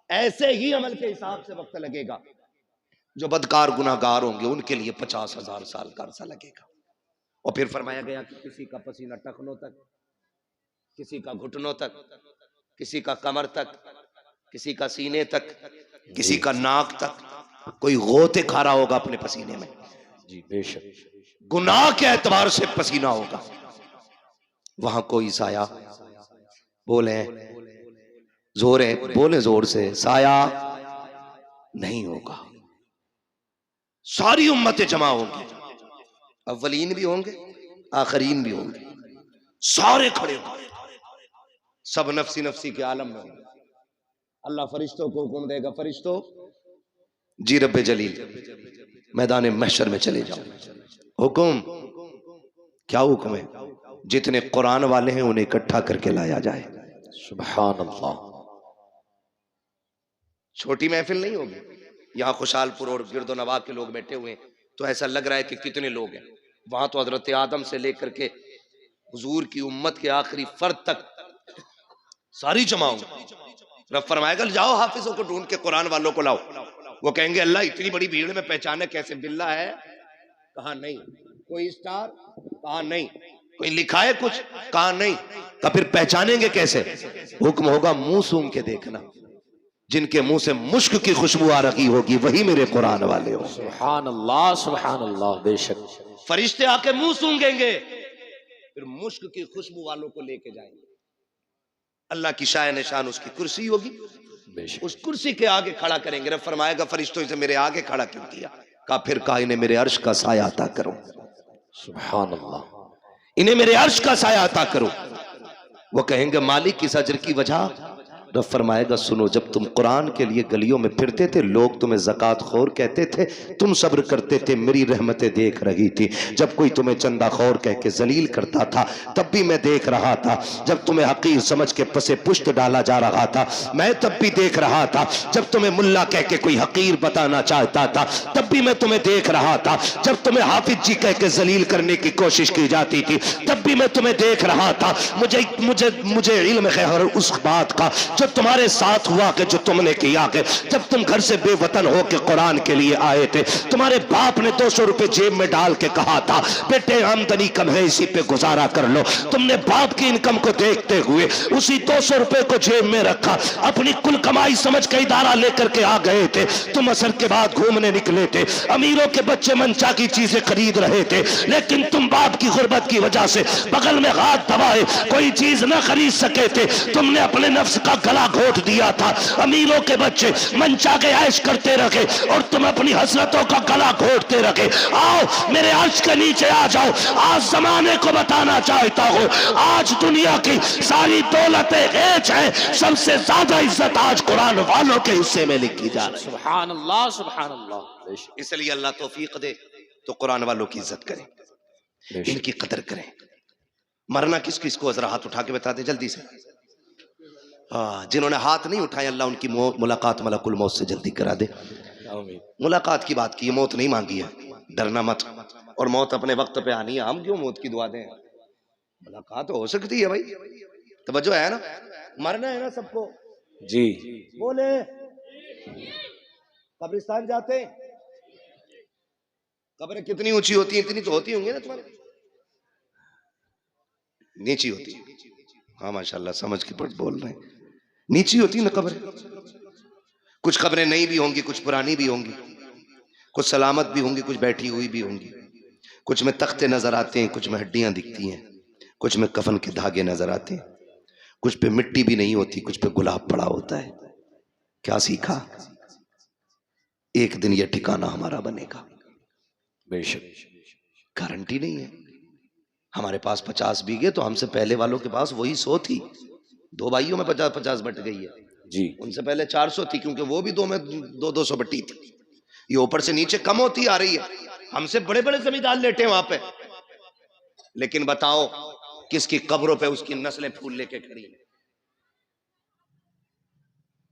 ऐसे ही अमल के हिसाब से वक्त लगेगा। जो बदकार गुनाहगार होंगे उनके लिए 50,000 साल का अरसा लगेगा। और फिर फरमाया गया कि किसी का पसीना टखनों तक, किसी का घुटनों तक, किसी का कमर तक, किसी का सीने तक, किसी का नाक तक। कोई गोते खा रहा होगा अपने पसीने में। जी बेशक। गुनाह के एतबार से पसीना होगा। वहां कोई साया, बोले जोर है, बोले जोर से, साया नहीं होगा। सारी उम्मतें जमा होंगी, अव्वलीन भी होंगे आखरीन भी होंगे, सारे खड़े होंगे, सब नफ्सी नफ्सी के आलम में होंगे। अल्लाह फरिश्तों को हुक्म देगा, फरिश्तों जी रब्बे जलील मैदान महशर में चले जाओ। हुक्म क्या हुक्म है? जितने कुरान वाले हैं उन्हें इकट्ठा करके लाया जाए। सुभान अल्लाह। छोटी महफिल नहीं होगी। यहाँ खुशालपुर और गिरदो नवाब के लोग बैठे हुए हैं तो ऐसा लग रहा है कि कितने लोग हैं। वहां तो हजरत आदम से लेकर के हुजूर की उम्मत के आखिरी फर्द तक सारी जमा होंगी। रब फरमाएगा जाओ हाफिजों को ढूंढ के कुरान वालों को लाओ। वो कहेंगे अल्लाह इतनी बड़ी भीड़ में पहचाने कैसे? बिल्ला है? कहा नहीं। कोई स्टार? कहा नहीं। कोई लिखा है कुछ? कहा नहीं। तो फिर पहचानेंगे कैसे? हुक्म होगा मुंह सूंघ के देखना। जिनके मुंह से मुश्क की खुशबू आ रही होगी वही मेरे कुरान वाले हो। सुभान अल्लाह सुभान अल्लाह। बेशक। फरिश्ते आके मुंह सूंघेंगे, फिर मुश्क की खुशबू वालों को लेके जाएंगे। अल्लाह की शाय निशान उसकी कुर्सी होगी, उस कुर्सी के आगे खड़ा करेंगे। रब फरमाएगा फरिश्तों इसे मेरे आगे खड़ा क्यों किया? कहा फिर कहा इन्हें मेरे अर्श का साया अता करो। सुभान अल्लाह। इन्हें मेरे अर्श का साया अता करो। वो कहेंगे मालिक इस अजर की वजह? रब फरमाएगा सुनो, जब तुम कुरान के लिए गलियों में फिरते थे लोग तुम्हें ज़कात खोर कहते थे, तुम सब्र करते थे, मेरी रहमतें देख रही थी। जब कोई तुम्हें चंदा खोर कह के जलील करता था तब भी मैं देख रहा था। जब तुम्हें हकीर समझ के पसे पुश्त डाला जा रहा था मैं तब भी देख रहा था। जब तुम्हें मुल्ला कह के कोई हकीर बताना चाहता था तब भी मैं तुम्हें देख रहा था। जब तुम्हें हाफिज जी कह के जलील करने की कोशिश की जाती थी तब भी मैं तुम्हें देख रहा था। मुझे मुझे मुझे इल्म है हर उस बात का जो तुम्हारे साथ हुआ कि जो तुमने किया कि जब तुम घर से बेवतन हो के कुरान के लिए आए थे, तुम्हारे बाप ने 200 रुपए जेब में डाल के कहा था बेटे आमदनी कम है इसी पे गुजारा कर लो। तुमने बाप की इनकम को देखते हुए उसी 200 रुपए को जेब में रखा, अपनी कुल कमाई समझ के इदारा लेकर के आ गए थे। तुम असर के बाद घूमने निकले थे, अमीरों के बच्चे मनचा की चीजें खरीद रहे थे, लेकिन तुम बाप की गुर्बत की वजह से बगल में हाथ दबाए कोई चीज न खरीद सके थे। तुमने अपने नफ्स का गला घोट दिया था। अमीरों के बच्चे मनचा के ऐश करते रखे और तुम अपनी हसरतों का गला घोटते रखे। आओ मेरे अर्श के नीचे आ जाओ। आज जमाने को बताना चाहता हूं, आज दुनिया की सारी दौलतें हेच है, सबसे ज्यादा इज्जत आज कुरान वालों के हिस्से में लिखी जा रही है। सुभान अल्लाह, सुभान अल्लाह। इसलिए अल्लाह तौफीक दे तो कुरान वालों की इज्जत करें, इनकी कदर करें। मरना किस किस को जरा हाथ उठा के बता दे जल्दी से। जिन्होंने हाथ नहीं उठाए अल्लाह उनकी मुलाकात मलकुल मौत से जल्दी करा दे। मुलाकात की बात की, मौत नहीं मांगी है, डरना मत। और मौत अपने वक्त पे आनी है, हम क्यों मौत की दुआ दें? मुलाकात हो सकती है भाई, तवज्जो है ना। मरना है ना सबको जी। बोले कब्रिस्तान जाते हैं, कब्रें कितनी ऊंची होती हैं? इतनी तो होती होंगी ना तुम्हारे, नीची होती है। हाँ माशाल्लाह समझ के पट बोल रहे हैं, नीची होती ना कब्रें। कुछ कब्रें नई भी होंगी, कुछ पुरानी भी होंगी, कुछ सलामत भी होंगी, कुछ बैठी हुई भी होंगी। कुछ में तख्ते नजर आते हैं, कुछ में हड्डियां दिखती हैं, कुछ में कफन के धागे नजर आते हैं, कुछ पे मिट्टी भी नहीं होती, कुछ पे गुलाब पड़ा होता है। क्या सीखा? एक दिन यह ठिकाना हमारा बनेगा, बेशक गारंटी नहीं है। हमारे पास 50 बीघे तो हमसे पहले वालों के पास वही 100 थी। 2 भाइयों में 50-50 बट गई है जी। उनसे पहले 400 थी, क्योंकि वो भी 2 में 200 बटी थी। ये ऊपर से नीचे कम होती आ रही है। हमसे बड़े बड़े जमींदार लेटे वहां पे, लेकिन बताओ किसकी कब्रों पे उसकी नस्लें फूल लेके खड़ी है।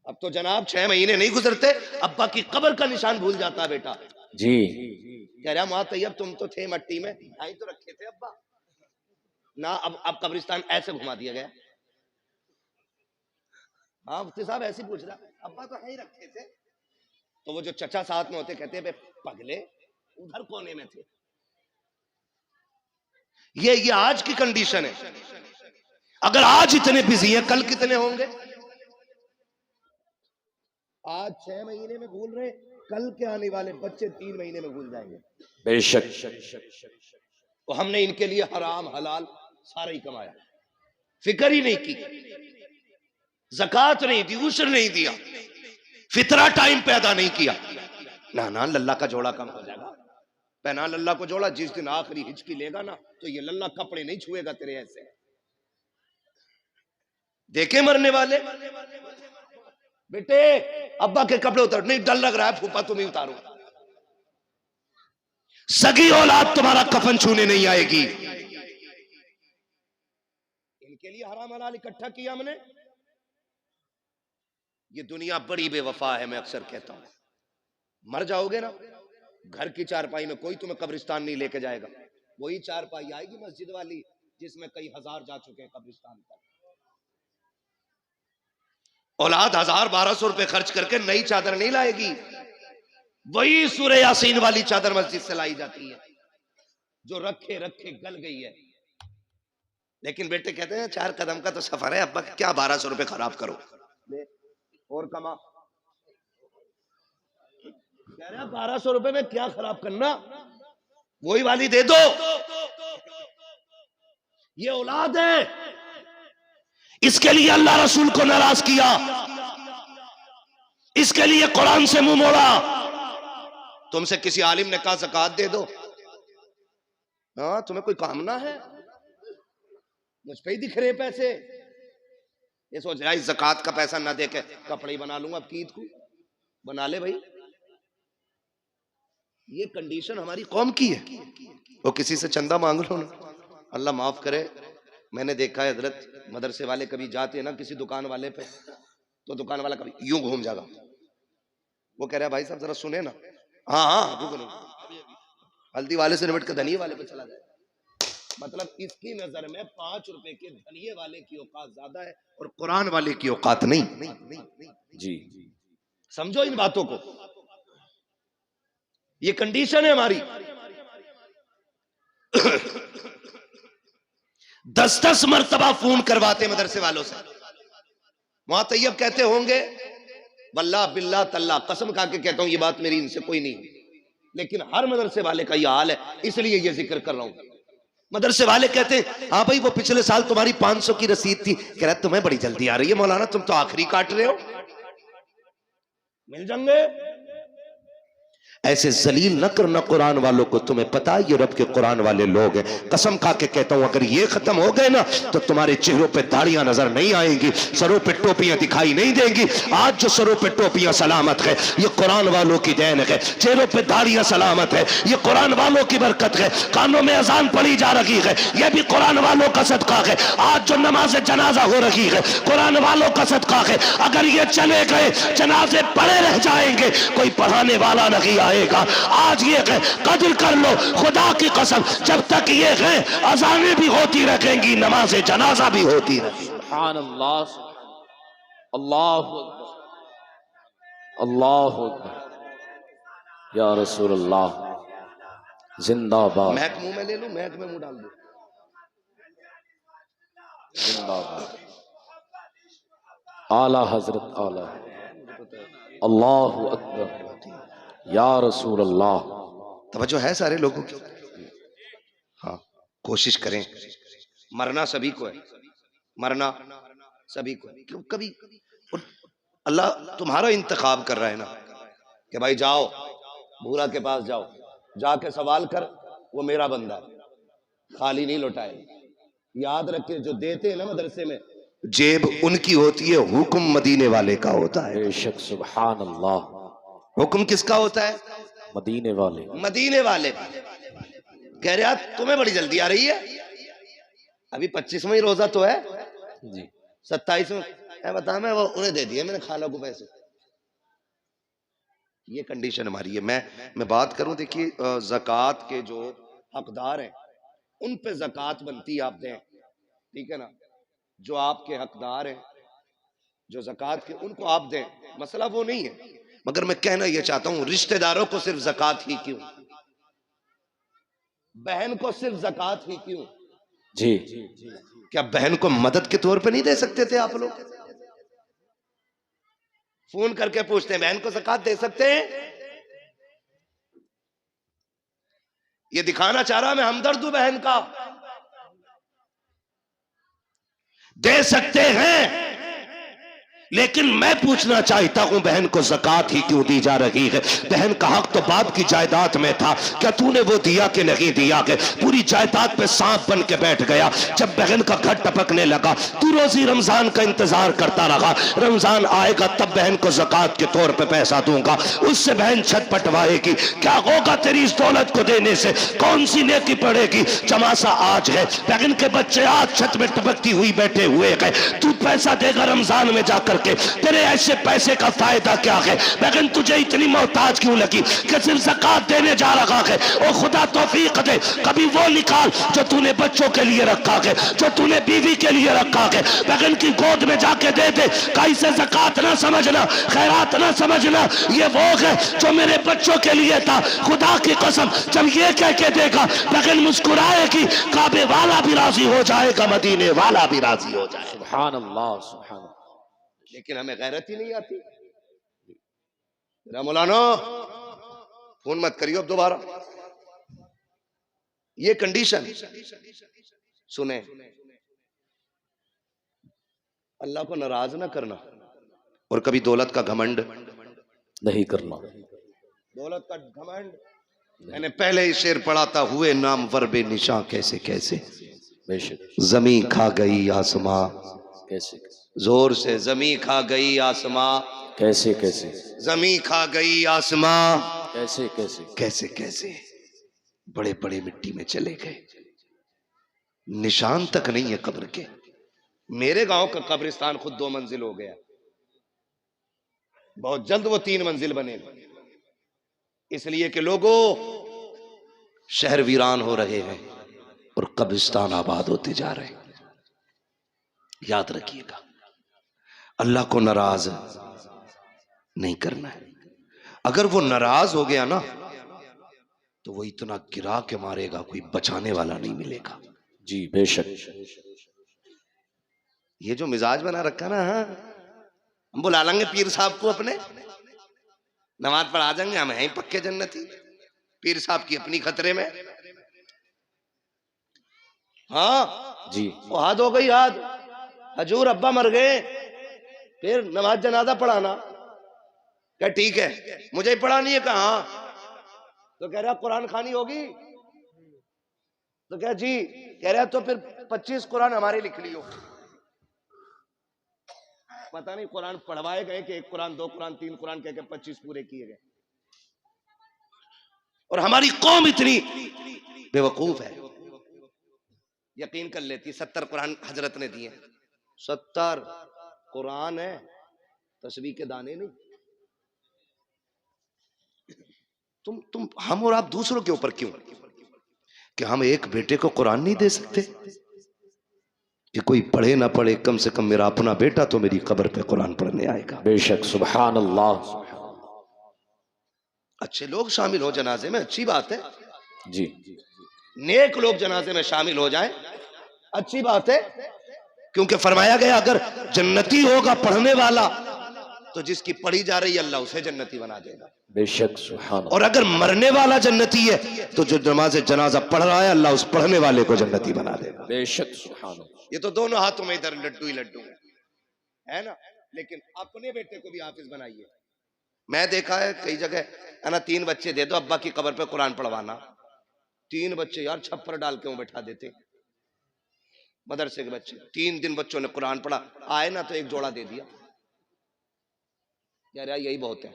अब तो जनाब 6 महीने नहीं गुजरते अब्बा की कब्र का निशान भूल जाता बेटा जी। कह रहा माँ तैयब तुम तो थे मट्टी में, आई तो रखे थे अब्बा ना। अब कब्रिस्तान ऐसे घुमा दिया गया। हाँ मुफ्ती साहब ऐसे पूछ रहा, अब्बा तो यहीं रखे थे। तो वो जो चचा साथ में होते कहते हैं पगले उधर कोने में थे। ये आज की कंडीशन है। अगर आज इतने बिजी हैं कल कितने होंगे? आज 6 महीने में भूल रहे, कल के आने वाले बच्चे 3 महीने में भूल जाएंगे। बेशक। तो हमने इनके लिए हराम हलाल सारा ही कमाया, फिक्र ही नहीं की, ज़कात नहीं दी, उश्र नहीं दिया, फितरा टाइम पैदा नहीं किया। ना लल्ला का जोड़ा कम हो जाएगा। पहना लल्ला को जोड़ा, जिस दिन आखिरी हिचकी लेगा ना तो ये लल्ला कपड़े नहीं छुएगा तेरे ऐसे। देखे मरने वाले बेटे अब्बा के कपड़े उतार, नहीं डर लग रहा है फूफा तुम ही उतारो। सगी औलाद तुम्हारा कफन छूने नहीं आएगी। इनके लिए हराम हलाल इकट्ठा किया हमने। ये दुनिया बड़ी बेवफा है। मैं अक्सर कहता हूं, मर जाओगे ना घर की चारपाई में कोई तुम्हें कब्रिस्तान नहीं लेके जाएगा। वही चारपाई आएगी मस्जिद वाली जिसमें कई हजार जा चुके हैं कब्रिस्तान तक। औलाद 1000-1200 रुपए खर्च करके नई चादर नहीं लाएगी, वही सूरह यासीन वाली चादर मस्जिद से लाई जाती है जो रखे रखे गल गई है। लेकिन बेटे कहते हैं 4 कदम का तो सफर है, अब्बा क्या 1200 रुपए खराब करो, ले और कमा। कह रहे 1200 रुपए में क्या खराब करना, वही वाली दे दो। ये औलाद है, इसके लिए अल्लाह रसूल को नाराज किया, इसके लिए कुरान से मुंह मोड़ा। तुमसे किसी आलिम ने कहा ज़कात दे दो, हाँ तुम्हें कोई कामना है, मुझ पे ही दिख रहे पैसे। ये सोच रहा है ज़कात का पैसा ना दे के कपड़े ही बना लूंगा, अब की ईद को बना ले भाई। ये कंडीशन हमारी कौम की है। वो किसी से चंदा मांग लो ना, अल्लाह माफ करे, मैंने देखा है हजरत मदरसे वाले कभी जाते हैं ना किसी दुकान वाले पे, तो दुकान वाला कभी यूं घूम जाएगा, वो कह रहा है भाई साहब जरा सुने ना, हाँ हाँ रुको हल्दी वाले से निपट के धनिये वाले पे चला जाए। मतलब इसकी नजर में 5 रुपए के धनिये वाले की औकात ज्यादा है और कुरान वाले की औकात नहीं। जी समझो इन बातों को, ये कंडीशन है हमारी। 10-10 मरतबा फोन करवाते मदरसे वालों से। वहां तैयब कहते होंगे वल्लाह बिल्लाह तल्ला, कसम खा के कहता हूं ये बात मेरी इनसे कोई नहीं, लेकिन हर मदरसे वाले का ये हाल है, इसलिए ये जिक्र कर रहा हूं। मदरसे वाले कहते हैं हाँ भाई वो पिछले साल तुम्हारी 500 की रसीद थी, कह रहा तुम्हें बड़ी जल्दी आ रही है मौलाना, तुम तो आखिरी काट रहे हो, मिल जाएंगे। ऐसे जलील न करना कुरान वालों को, तुम्हें पता है ये रब के कुरान वाले लोग हैं। कसम खा के कहता हूं अगर ये खत्म हो गए ना तो तुम्हारे चेहरों पे दाढ़ियां नजर नहीं आएंगी, सरों पे टोपियां दिखाई नहीं देंगी। आज जो सरों पे टोपियां सलामत है ये कुरान वालों की देन है, चेहरों पे दाढ़ियां सलामत है ये कुरान वालों की बरकत है, कानों में अजान पड़ी जा रही है यह भी कुरान वालों का सदका है, आज जो नमाज जनाजा हो रही है कुरान वालों का सदका है। अगर ये चले गए जनाजे पड़े रह जाएंगे, कोई पढ़ाने वाला नहीं आएगा। आज ये है कदर कर लो खुदा की कसम, जब तक ये है अजानें भी होती रहेंगी, नमाज जनाजा भी होती रहेगी। सुभान अल्लाह, अल्लाहु अकबर, अल्लाहु अकबर, या रसूल अल्लाह जिंदाबाद। महक मुंह में ले लूं, महक में मुंह डाल दो, जिंदाबाद आला हजरत आला, अल्लाहु अकबर, या रसूल अल्लाह। तवज्जो है सारे लोगों की। हाँ कोशिश करें, मरना सभी को है, मरना सभी को है। क्यों कभी अल्लाह तुम्हारा इंतखाब कर रहा है ना कि भाई जाओ भूरा के पास जाओ, जाके सवाल कर, वो मेरा बंदा है, खाली नहीं लौटाए। याद रखे जो देते हैं ना मदरसे में, जेब उनकी होती है, हुक्म मदीने वाले का होता है। बेशक सुभान अल्लाह, हुक्म किसका होता है? मदीने वाले, मदीने वाले। कह रहे यार तुम्हें बड़ी जल्दी आ रही है, अभी 25वां ही रोजा तो है जी, 27वां बता, मैं वो उन्हें दे दिए मैंने खाला को पैसे। ये कंडीशन हमारी है। मैं बात करूं, देखिए ज़कात के जो हकदार हैं उन पे ज़कात बनती है, आप दें, ठीक है ना। जो आपके हकदार हैं जो ज़कात के, उनको आप दें, मसला वो नहीं है। मगर मैं कहना यह चाहता हूं रिश्तेदारों को सिर्फ ज़कात ही क्यों, बहन को सिर्फ ज़कात ही क्यों? जी, क्या बहन को मदद के तौर पे नहीं दे सकते थे आप लोग? फोन करके पूछते हैं बहन को ज़कात दे सकते हैं? ये दिखाना चाह रहा मैं हमदर्द हूं बहन का। दे सकते हैं, लेकिन मैं पूछना चाहता हूं बहन को ज़कात ही क्यों दी जा रही है? बहन का हक तो बाप की जायदाद में था, क्या तूने वो दिया कि नहीं दिया? के पूरी जायदाद पे सांप बन के बैठ गया। जब बहन का घर टपकने लगा तू रोजी रमजान का इंतजार करता रहा, रमजान आएगा तब बहन को ज़कात के तौर पे पैसा दूंगा, उससे बहन छत पटवाएगी। क्या होगा तेरी इस दौलत को देने से? कौन सी नेकी पड़ेगी? चमासा आज है, बहन के बच्चे आज छत में टपकती हुई बैठे हुए हैं, तू पैसा देगा रमजान में जाकर के, तेरे ऐसे पैसे का फायदा क्या है? बहन तुझे इतनी मोहताज क्यों लगी कि सिर्फ ज़कात देने जा रहा है? ओ खुदा तौफीक दे, कभी वो निकाल जो तूने बच्चों के लिए रखा है, जो तूने बीवी के लिए रखा है, बहन की गोद में जाके दे दे। कैसे ज़कात ना समझना, खैरात ना समझना, ये वो है जो मेरे बच्चों के लिए था। खुदा की कसम जब ये कह के देगा बहन मुस्कुराएगी, काबे वाला भी राजी हो जाएगा, मदीने वाला भी राजी हो जाएगा। सुभान अल्लाह, सुभान अल्लाह। लेकिन हमें गैरत ही नहीं आती। मौलाना फोन मत करियो अब दोबारा। ये कंडीशन सुने, अल्लाह को नाराज ना करना और कभी दौलत का घमंड नहीं करना। दौलत का घमंड, मैंने पहले ही शेर पढ़ा था, हुए नाम वर्बे निशा कैसे कैसे, बेशक जमी खा गई आसमां कैसे जोर से। जमी खा गई आसमां, कैसे कैसे जमी खा गई आसमां, कैसे कैसे कैसे कैसे बड़े बड़े मिट्टी में चले गए, निशान तक नहीं है कब्र के। मेरे गांव का कब्रिस्तान खुद 2 मंजिल हो गया, बहुत जल्द वो 3 मंजिल बनेगा, इसलिए कि लोगों शहर वीरान हो रहे हैं और कब्रिस्तान आबाद होते जा रहे हैं। याद रखिएगा, अल्लाह को नाराज नहीं करना है। अगर वो नाराज हो गया ना तो वो इतना गिरा के मारेगा, कोई बचाने वाला नहीं मिलेगा। जी बेशक। ये जो मिजाज बना रखा ना, हम बुला लेंगे पीर साहब को अपने, नमाज पढ़ा देंगे, हम हैं पक्के जन्नती। पीर साहब की अपनी खतरे में। हाँ जी वो हाथ हो गई, याद हजूर अब्बा मर गए, फिर नमाज जनाजा पढ़ाना। क्या ठीक है, मुझे ही पढ़ानी है। कहा हाँ, तो कह रहा कुरान खानी होगी, तो क्या जी, कह रहा तो फिर 25 कुरान हमारे लिख लियो। पता नहीं कुरान पढ़वाए गए कि 1 कुरान 2 कुरान 3 कुरान कह के 25 पूरे किए गए। और हमारी कौम इतनी बेवकूफ है, यकीन कर लेती 70 कुरान हजरत ने दिए। 70 कुरान है, तस्बीह के दाने नहीं। तुम हम और आप दूसरों के ऊपर क्यों, कि हम एक बेटे को कुरान नहीं दे सकते? कि कोई पढ़े ना पढ़े, कम से कम मेरा अपना बेटा तो मेरी कब्र पे कुरान पढ़ने आएगा। बेशक, सुभान अल्लाह। अच्छे लोग शामिल हो जनाजे में, अच्छी बात है जी। नेक लोग जनाजे में शामिल हो जाएं, अच्छी बात है, क्योंकि फरमाया गया अगर जन्नती होगा पढ़ने वाला तो जिसकी पढ़ी जा रही है अल्लाह उसे जन्नती बना देगा। बेशक, सुभान। और अगर मरने वाला जन्नती है तो जो नमाज जनाजा पढ़ रहा है अल्लाह उस पढ़ने वाले को जन्नती बना देगा। बेशक, सुभान। ये तो दोनों हाथों में इधर लड्डू ही लड्डू है ना। लेकिन अपने बेटे को भी हाफिज बनाइए। मैं देखा है कई जगह है ना, 3 बच्चे दे दो अब्बा की कब्र पे कुरान पढ़वाना। 3 बच्चे यार छप्पर डाल के वो बैठा देते, मदरसे के बच्चे। 3 दिन बच्चों ने कुरान पढ़ा, आए ना तो 1 जोड़ा दे दिया। यार यही बहुत है।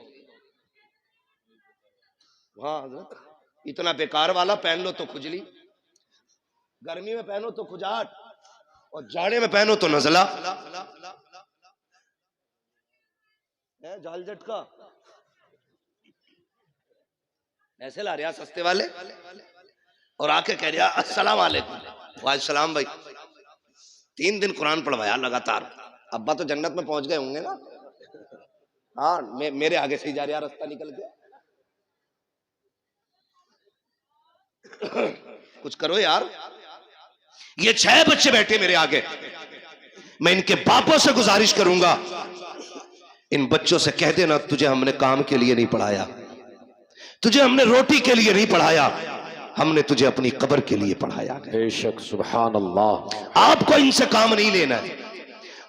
हाँ हजरत, इतना बेकार वाला पहन लो तो खुजली, गर्मी में पहनो तो खुजाट, और जाड़े में पहनो तो नजला है। जाल झटका ऐसे ला रहा सस्ते वाले, और आके कह रहा अस्सलाम वालेकुम। वालेकुम सलाम भाई। 3 दिन कुरान पढ़वाया लगातार। अब्बा तो जन्नत में पहुंच गए होंगे ना। हाँ मेरे आगे से ही जा रहा रास्ता निकल गया। कुछ करो यार। ये 6 बच्चे बैठे मेरे आगे, मैं इनके बापों से गुजारिश करूंगा, इन बच्चों से कह देना तुझे हमने काम के लिए नहीं पढ़ाया, तुझे हमने रोटी के लिए नहीं पढ़ाया, हमने तुझे अपनी कब्र के लिए पढ़ाया। बेशक, सुभान अल्लाह। आपको इनसे काम नहीं लेना है,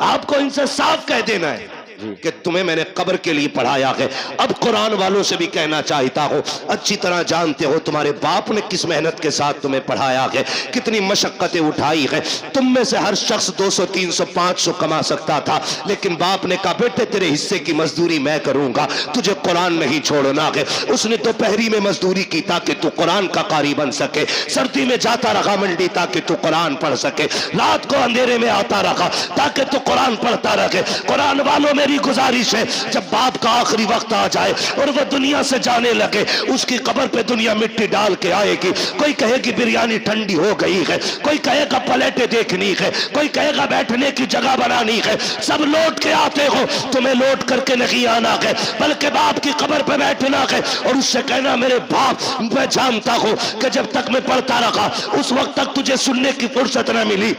आपको इनसे साफ कह देना है कि तुम्हें मैंने कब्र के लिए पढ़ाया है। अब कुरान वालों से भी कहना चाहता हो, अच्छी तरह जानते हो तुम्हारे बाप ने किस मेहनत के साथ तुम्हें पढ़ाया है, कितनी मशक्कतें उठाई है। तुम में से हर शख्स 200 300 500 कमा सकता था, लेकिन बाप ने कहा बेटे तेरे हिस्से की मजदूरी मैं करूंगा, तुझे कुरान नहीं छोड़ना है। उसने दोपहरी में मजदूरी की ताकि तू कुरान का कारी बन सके, सर्दी में जाता रहा मंडी ताकि तू कुरान पढ़ सके, रात को अंधेरे में आता रहा ताकि तू कुरान पढ़ता रहे। कुरान वालों मेरी गुजारिश है, जब बाप का आखिरी वक्त आ जाए और वह दुनिया से जाने लगे, उसकी कब्र पे दुनिया मिट्टी डाल के आएगी। कोई कहेगी बिरयानी ठंडी हो गई है, कोई कहेगा प्लेटें देखनी है, कोई कहेगा बैठने की जगह बनानी है। सब लौट के आते हो, तुम्हें लौट करके नहीं आना है, बल्कि बाप की कब्र पे बैठना है और उससे कहना मेरे बाप मैं जानता हूं कि जब तक मैं पढ़ता रहा उस वक्त तक तुझे सुनने की फुर्सत न मिली,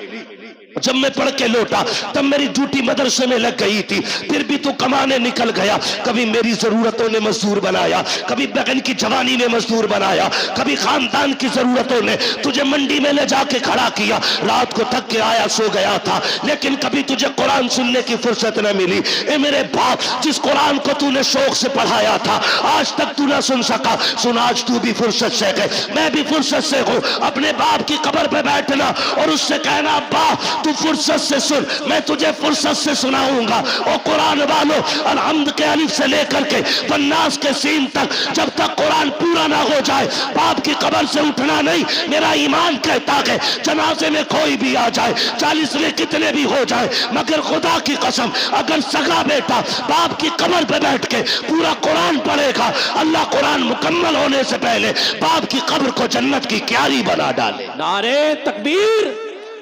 जब मैं पढ़ के लौटा तब मेरी ड्यूटी मदरसे में लग गई थी, फिर भी तू कमाने निकल गया। कभी मेरी जरूरतों ने मजदूर बनाया, कभी बहन की जवानी ने मजदूर बनाया, कभी खानदान की जरूरतों ने तुझे मंडी में ले जाके खड़ा किया। रात को थक के आया सो गया था, लेकिन कभी तुझे कुरान सुनने की फुर्सत न मिली। ए मेरे बाप, जिस कुरान को तूने शौक से पढ़ाया था आज तक तू ना सुन सका, सुन आज तू भी फुर्सत से गए, मैं भी फुर्सत से हूं। अपने बाप की कब्र पे बैठना और उससे कहना अब्बा तू फुर्सत से सुन, मैं तुझे फुर्सत से सुनाऊंगा। और कुरान वालों, अलहम्द के अलिफ से लेकर के वन्नास के सीन तक जब तक कुरान पूरा ना हो जाए बाप की कब्र से उठना नहीं। मेरा ईमान कहता है जनाजे में कोई भी आ जाए, 40 में कितने भी हो जाए, मगर खुदा की कसम अगर सगा बेटा बाप की कब्र पे बैठ के पूरा कुरान पढ़ेगा, अल्लाह कुरान मुकम्मल होने से पहले बाप की कब्र को जन्नत की क्यारी बना डाले। नारे तकबीर,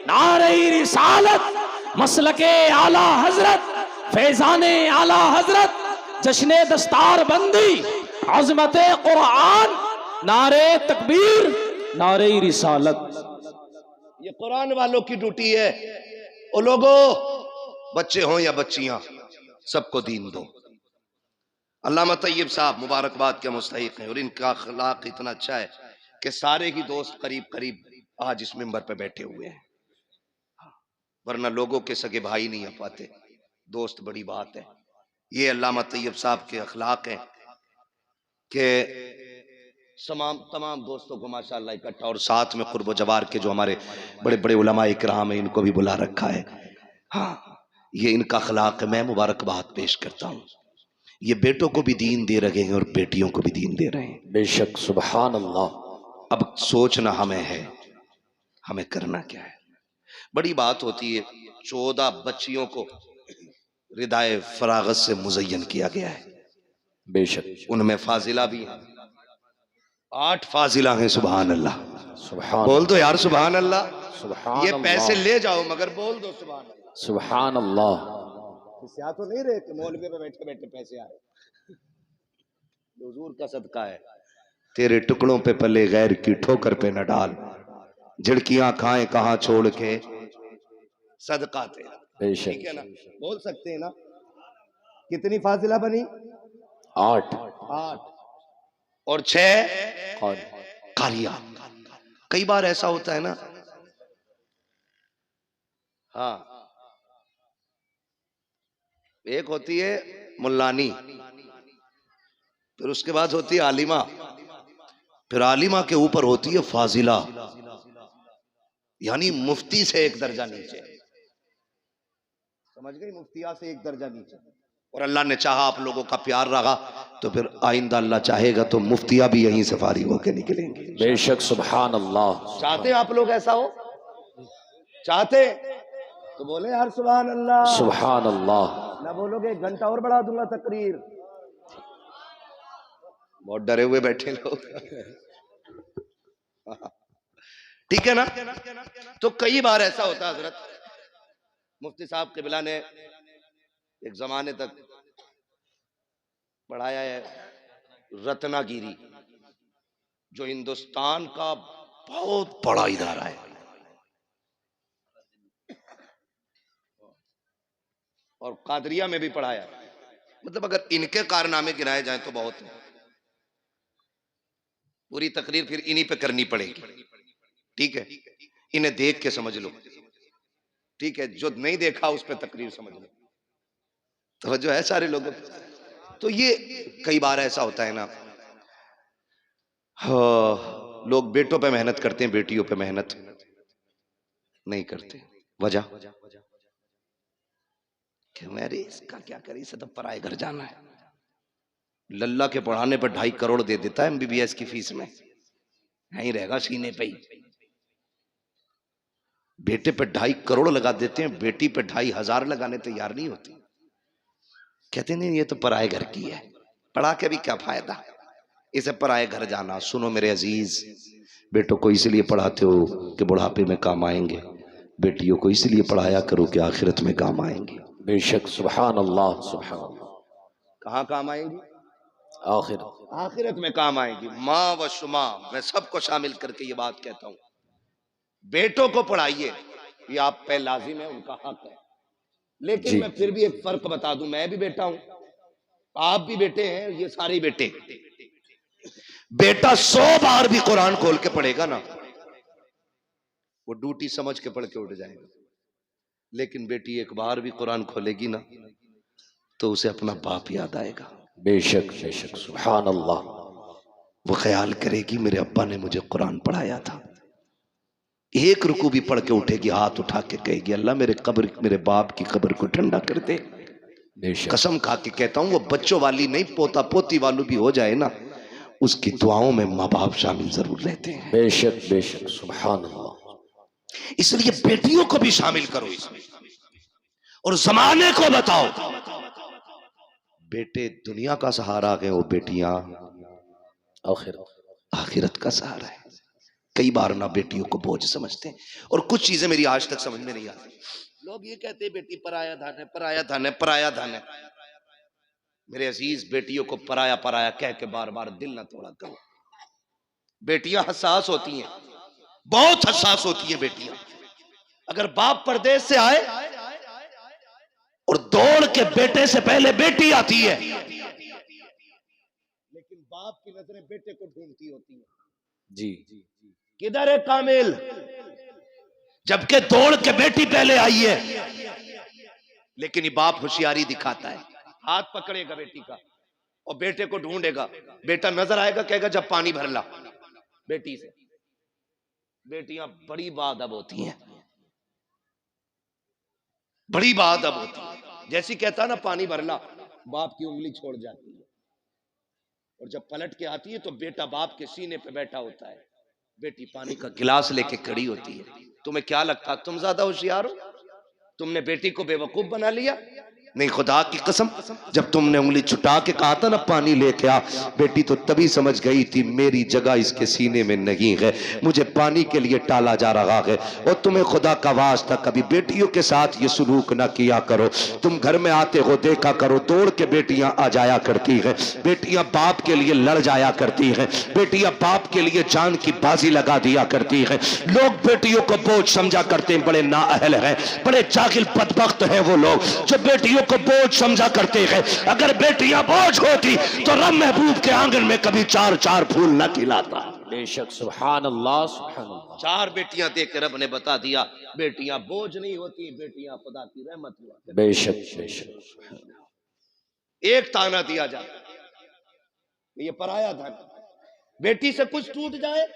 नारे रिसालत, मसलके आला हजरत, फैजाने आला हजरत, जश्ने दस्तार बंदी, अजमते कुरान, नारे तकबीर, नारे रिसालत। ये कुरान वालों की ड्यूटी है। ओ लोगो, बच्चे हों या बच्चियां, सबको दीन दो। अल्लामा तैयब साहब मुबारकबाद के मुस्तहिक हैं और इनका अखलाक इतना अच्छा है कि सारे ही दोस्त करीब करीब आज इस मिंबर पे बैठे हुए हैं, वरना लोगों के सगे भाई नहीं आ पाते, दोस्त बड़ी बात है। ये अल्लामा तैयब साहब के अखलाक हैं कि तमाम दोस्तों को माशाअल्लाह इकट्ठा, और साथ में कुर्ब जवार के जो हमारे बड़े बड़े उलमा इकराम हैं इनको भी बुला रखा है। हाँ, ये इनका अखलाक है, मैं मुबारकबाद पेश करता हूँ। ये बेटों को भी दीन दे रहे हैं और बेटियों को भी दीन दे रहे हैं। बेशक, सुभान अल्लाह। अब सोचना हमें है, हमें करना क्या है। बड़ी बात होती है, 14 बच्चियों को रिदाए फरागत से मुज़य्यन किया गया है। बेशक, उनमें फाजिला भी है, 8 फाजिला हैं। सुभान अल्लाह, सुभान, बोल दो यार सुभान अल्लाह। सुभान ये अल्लाह, पैसे ले जाओ मगर बोल दो सुभान अल्लाह। सुभान अल्लाह। पैसे आ तो नहीं रहे कि मौलवी पे बैठे बैठे पैसे आए, हुजूर का सदका है। तेरे टुकड़ों पे पले गैर की ठोकर पे न डाल, झिड़कियां खाएं कहां छोड़ के सदका तेरा। बेशक, ठीक है ना, बोल सकते हैं ना। कितनी फाजिला बनी? 8 और 6 कौन? कारिया। कई बार ऐसा होता है ना, हाँ, एक होती है मुल्लानी, फिर उसके बाद होती है आलिमा, फिर आलिमा के ऊपर होती है फाजिला, यानी मुफ्ती से एक दर्जा नीचे। समझ गई? मुफ्तिया से एक दर्जा नीचे। और अल्लाह ने चाहा आप लोगों का प्यार रहा तो फिर आइंदा अल्लाह चाहेगा तो मुफ्तिया भी यहीं से फारिग होकर निकलेंगे। बेशक, सुभान अल्लाह। चाहते हैं आप लोग ऐसा हो? चाहते तो बोले यार सुभान अल्लाह। सुभान अल्लाह। ना बोलोगे 1 घंटा और बढ़ा दूंगा तकरीर। बहुत डरे हुए बैठे लोग। ठीक है ना। तो कई बार ऐसा होता है हजरत, मुफ्ती साहब क़िबला ने एक जमाने तक पढ़ाया है रत्नागिरी, जो हिंदुस्तान का बहुत बड़ा इदारा है, और कादरिया में भी पढ़ाया। मतलब अगर इनके कारनामे गिनाए जाएं तो बहुत है। पूरी तकरीर फिर इन्हीं पे करनी पड़ेगी। ठीक है, इन्हें देख के समझ लो। ठीक है, जो नहीं देखा उस पे तकरीर समझ लो। तो जो है सारे लोगों, तो ये कई बार ऐसा होता है ना, हाँ, लोग बेटों पे मेहनत करते हैं, बेटियों पे मेहनत नहीं करते। वजह कि मेरे इसका क्या करें, इसे तो पराए घर जाना है। लल्ला के पढ़ाने पर 2.5 करोड़ दे देता है MBBS की फीस में, नहीं रहेगा सीने पे ही। बेटे पे 2.5 करोड़ लगा देते हैं, बेटी पे 2,500 लगाने तैयार नहीं होती। कहते नहीं ये तो पराए घर की है, पढ़ा के भी क्या फायदा, इसे पराए घर जाना। सुनो मेरे अजीज, बेटों को इसलिए पढ़ाते हो कि बुढ़ापे में काम आएंगे, बेटियों को इसलिए पढ़ाया करो कि आखिरत में काम आएंगे। बेशक, सुभान अल्लाह, सुभान अल्लाह। कहाँ काम आएंगी? आखिरत में काम आएंगी। माँ व शुमा, मैं सबको शामिल करके ये बात कहता हूँ, बेटों को पढ़ाइए, ये आप पे लाजिम है, उनका हक है। लेकिन मैं फिर भी एक फर्क बता दूं, मैं भी बेटा हूं, आप भी बेटे हैं, ये सारे बेटे। बेटा 100 बार भी कुरान खोल के पढ़ेगा ना, वो ड्यूटी समझ के पढ़ के उठ जाएगा। लेकिन बेटी एक बार भी कुरान खोलेगी ना तो उसे अपना बाप याद आएगा। बेशक, बेशक, सुभान अल्लाह। वो ख्याल करेगी मेरे अब्बा ने मुझे कुरान पढ़ाया था। एक रुकू भी पढ़ के उठेगी, हाथ उठा के कहेगी अल्लाह मेरे बाप की कब्र को ठंडा कर दे। कसम खा के कहता हूं, वो बच्चों वाली नहीं, पोता पोती वाली भी हो जाए ना, उसकी दुआओं में माँ बाप शामिल जरूर रहते हैं। बेशक बेशक, सुभान अल्लाह। इसलिए बेटियों को भी शामिल करो इसमें, और जमाने को बताओ बेटे दुनिया का सहारा है, वो बेटियां आखिरत का सहारा है। कई बार ना बेटियों को बोझ समझते हैं, और कुछ चीजें मेरी आज तक समझ में नहीं आती। लोग ये कहते हैं बेटी पराया धन है, पराया धन है, पराया धन है। मेरे अजीज, बेटियों को पराया पराया कह के बार बार दिल ना तोड़ा करो। बेटियां हसास होती हैं, बहुत हसास होती हैं बेटियां। अगर बाप परदेश से आए और दौड़ के बेटे से पहले बेटी आती है, लेकिन बाप की नजरें बेटे को ढूंढती होती है। जी, किधर है कामिल, जबकि दौड़ के बेटी पहले आई है। लेकिन ये बाप होशियारी दिखाता है, हाथ पकड़ेगा बेटी का और बेटे को ढूंढेगा। बेटा नजर आएगा, कहेगा जब पानी भर ला बेटी से। बेटियां बड़ी बाअदब होती हैं, बड़ी बाअदब होती है। जैसी कहता ना पानी भर ला, बाप की उंगली छोड़ जाती है, और जब पलट के आती है तो बेटा बाप के सीने पे बैठा होता है, बेटी पानी का गिलास लेके खड़ी होती है। तुम्हें क्या लगता तुम ज्यादा होशियार हो? तुमने बेटी को बेवकूफ बना लिया? नहीं, खुदा की कसम, जब तुमने उंगली छुटा के कहा था ना पानी लेके आ, बेटी तो तभी समझ गई थी मेरी जगह इसके सीने में नहीं है, मुझे पानी के लिए टाला जा रहा है। और तुम्हें खुदा का वास्ता कभी बेटियों के साथ ये सलूक ना किया करो। तुम घर में आते हो देखा करो, दौड़ के बेटियां आ जाया करती हैं, बेटियां बाप के लिए लड़ जाया करती हैं, बेटियां बाप के लिए जान की बाजी लगा दिया करती हैं। लोग बेटियों को बोझ समझा करते हैं, बड़े नाअहल हैं, बड़े जाहिल बदबख्त हैं वो लोग जो बेटियों को बोझ समझा करते हैं। अगर बेटियां बोझ होती तो रब महबूब के आंगन में कभी चार चार फूल न खिलाता। बेशक, सुभान अल्लाह, सुभान अल्लाह। चार बेटियां देख के रब ने बता दिया बेटियां बोझ नहीं होती, बेटियां खुदा की रहमत हुआ। बेशक बेशक। एक ताना दिया जाता, ये पराया धन। बेटी से कुछ टूट जाए,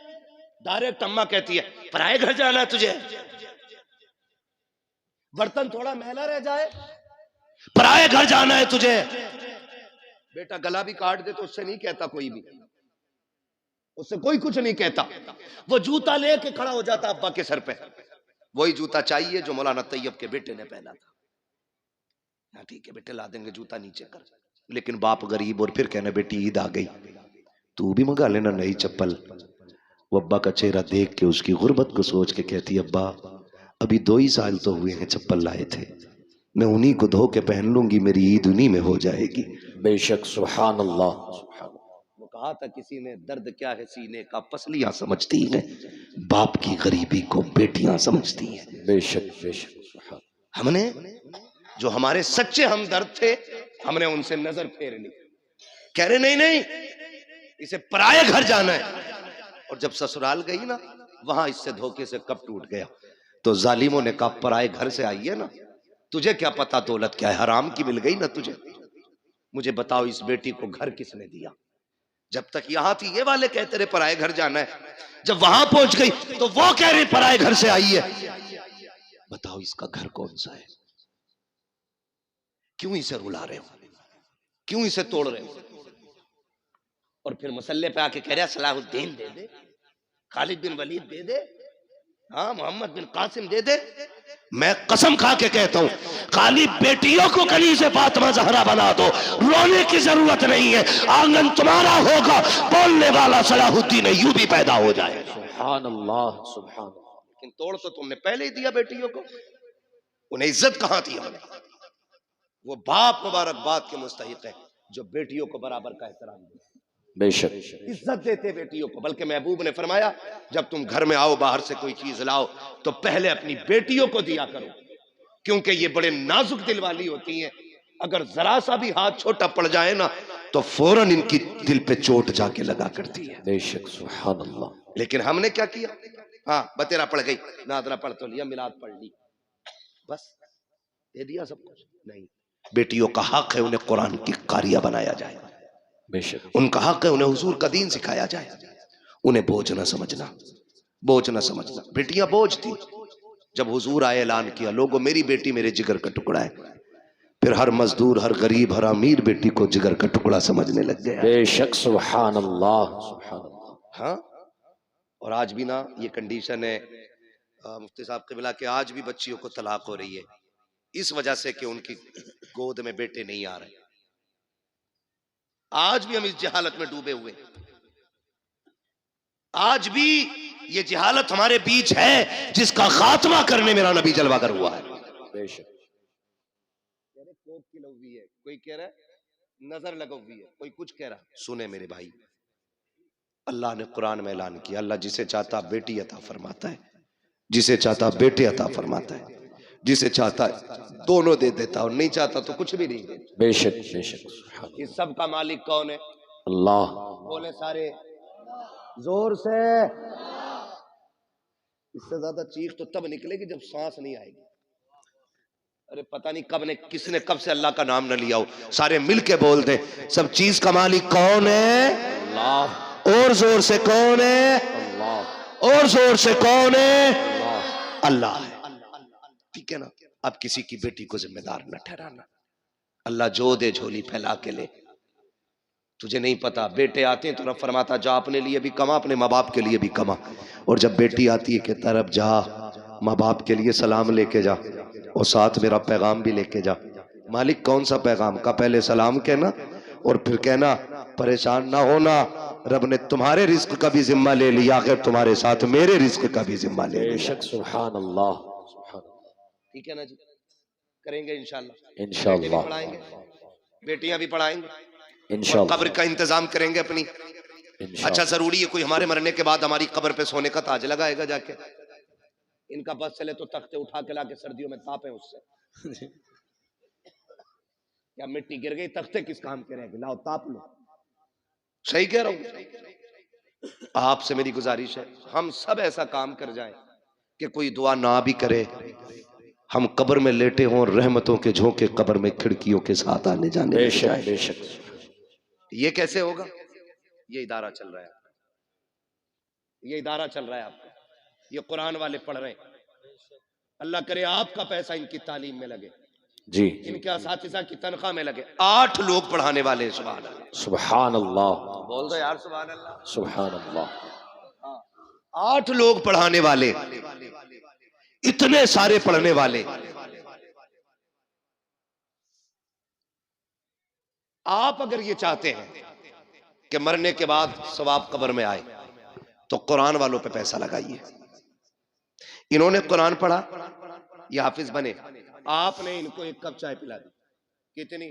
डायरेक्ट अम्मा कहती है पराए घर जाना है तुझे। बर्तन थोड़ा मैला रह जाए, पराए घर जाना है तुझे। बेटा गला भी काट दे तो उससे नहीं कहता कोई भी, उससे कोई कुछ नहीं कहता। वो जूता लेके खड़ा हो जाता अब्बा के सर पे, वही जूता चाहिए जो मौलाना तैयब के बेटे ने पहना था। ठीक है बेटे ला देंगे, जूता नीचे कर। लेकिन बाप गरीब, और फिर कहना बेटी ईद आ गई, तू भी मंगा लेना नई चप्पल। वो अब्बा का चेहरा देख के उसकी गुर्बत को सोच के कहती अब्बा अभी 2 ही साल तो हुए हैं चप्पल लाए थे, मैं उन्हीं को धो के पहन लूंगी, मेरी ईद उन्हीं में हो जाएगी। बेशक, सुभान अल्लाह। वो कहा था किसी ने, दर्द क्या है सीने का पसलियां समझती हैं, बाप की गरीबी को बेटियां समझती हैं। बेशक बेशक। हमने जो हमारे सच्चे हमदर्द थे, हमने उनसे नजर फेर ली, कह रहे नहीं नहीं इसे पराये घर जाना है। और जब ससुराल गई ना, वहां इससे धोखे से कब टूट गया। तो जालिमों ने कहा पराये घर से आई है ना, तुझे क्या पता दौलत क्या है, हराम की मिल गई ना तुझे। मुझे बताओ इस बेटी को घर किसने दिया? जब तक यहां थी ये वाले कहते रहे पराये घर जाना है, जब वहां पहुंच गई तो वो कह रही पराये घर से आई है। बताओ इसका घर कौन सा है? क्यों इसे रुला रहे हो, क्यों इसे तोड़ रहे हो? और फिर मसल्ले पे आके कह रहा सलाहुद्दीन दे दे, खालिद बिन वलीद दे दे, हाँ मोहम्मद बिन कासिम दे दे। मैं कसम खा के कहता हूं खाली बेटियों को कली से फातिमा ज़हरा बना दो, रोने की जरूरत नहीं है। आंगन तुम्हारा होगा, बोलने वाला सलाहुद्दीन अय्यूबी पैदा हो जाए। सुभान अल्लाह, सुभान अल्लाह। लेकिन तोड़ तो तुमने पहले ही दिया बेटियों को, उन्हें इज्जत कहां थी हमने? वो बाप मुबारकबाद के मुस्तहिक है जो बेटियों को बराबर का एहतराम दे, बेशक इज्जत देते बेटियों को। बल्कि महबूब ने फरमाया जब तुम घर में आओ, बाहर से कोई चीज लाओ तो पहले अपनी बेटियों को दिया करो, क्योंकि ये बड़े नाजुक दिल वाली होती हैं। अगर जरा सा भी हाथ छोटा पड़ जाए ना तो फौरन इनकी दिल पे चोट जाके लगा करती है। बेशक, सुभान अल्लाह। लेकिन हमने क्या किया? हाँ बतेरा पड़ गई, नादरा पढ़ तो लिया, मिलाद पढ़ ली, बस दे दिया सब कुछ। नहीं, बेटियों का हक है उन्हें कुरान की कारिया बनाया जाए, बेशक उनका हक है उन्हें हुजूर का दीन सिखाया जाए, उन्हें बोझ न समझना। बोझ ना समझना। बेटियां बोझ थी। जब हुजूर आए ऐलान किया, लोगों मेरी बेटी मेरे जिगर का टुकड़ा है, फिर हर मजदूर, हर गरीब, हर अमीर बेटी को जिगर का टुकड़ा समझने लग गया। बेशक सुभान अल्लाह सुभान अल्लाह। हाँ, और आज भी ना ये कंडीशन है मुफ्ती साहब क़िबला के, आज भी बच्चियों को तलाक हो रही है इस वजह से कि उनकी गोद में बेटे नहीं आ रहे। आज भी हम इस जहालत में डूबे हुए, आज भी ये जहालत हमारे बीच है जिसका खात्मा करने मेरा नबी जलवागर हुआ है। बेशक कोप की लगी है, कोई कह रहा है नजर लगवी है, कोई कुछ कह रहा है। सुने मेरे भाई, अल्लाह ने कुरान में ऐलान किया, अल्लाह जिसे चाहता बेटी अता फरमाता है, जिसे चाहता बेटे अता फरमाता है, जिसे चाहता दोनों दे देता और नहीं चाहता तो कुछ भी नहीं देता। बेशक बेशक। इस सब का मालिक कौन है? अल्लाह। बोले सारे जोर से। इससे ज्यादा चीख तो तब निकलेगी जब सांस नहीं आएगी। अरे पता नहीं कब ने किसने कब से अल्लाह का नाम न लिया हो। सारे मिलके बोल दे, सब चीज का मालिक कौन है? अल्लाह। और जोर से कौन है? अल्लाह। और जोर से कौन है? अल्लाह। अल्लाह है। ठीक है ना? अब किसी की बेटी को जिम्मेदार न ठहराना। अल्लाह जो दे झोली फैला के ले। तुझे नहीं पता, बेटे आते हैं तो रब फरमाता जा अपने लिए भी कमा, अपने माँ बाप के लिए भी कमा। और जब बेटी आती है कहता रब जा माँ बाप के लिए सलाम लेके जा और साथ मेरा पैगाम भी लेके जा। मालिक कौन सा पैगाम का? पहले सलाम कहना और फिर कहना परेशान ना होना, रब ने तुम्हारे रिस्क का भी जिम्मा ले लिया, आखिर तुम्हारे साथ मेरे रिस्क का भी जिम्मा ले लिया। बेशक सुभान अल्लाह। ठीक है ना जी? करेंगे इंशाल्लाह। इंशाल्लाह पढ़ाएंगे, बेटियां भी पढ़ाएंगे, इंशाल्लाह। कब्र का इंतजाम करेंगे अपनी। अच्छा जरूरी है कोई हमारे मरने के बाद हमारी कब्र पे सोने का ताज लगाएगा जाके? इनका बस चले तो तख्ते उठा के लाके सर्दियों में तापे उससे। या मिट्टी गिर गई, तख्ते किस काम के रहेंगे? लाओ ताप लो। सही कह रहा हूं। आपसे मेरी गुजारिश है हम सब ऐसा काम कर जाएं कि कोई दुआ ना भी करे, हम कब्र में लेटे हों, रहमतों के झोंके कब्र में खिड़कियों के साथ आने जाने। बेशक बेशक। ये कैसे होगा? ये इदारा चल रहा है, ये इदारा चल रहा है आपका, ये कुरान वाले पढ़ रहे हैं। अल्लाह करे आपका पैसा इनकी तालीम में लगे जी, इनके असातिज़ा की तनख्वाह में लगे। 8 लोग पढ़ाने वाले हैं। सुभान अल्लाह। सुभान अल्लाह। बोल दो यार सुभान अल्लाह। सुभान अल्लाह। 8 लोग पढ़ाने वाले, इतने सारे पढ़ने वाले। आप अगर ये चाहते हैं कि मरने के बाद सवाब कब्र में आए तो कुरान वालों पे पैसा लगाइए। इन्होंने कुरान पढ़ा, ये हाफिज बने, आपने इनको 1 कप चाय पिला दी। कितनी?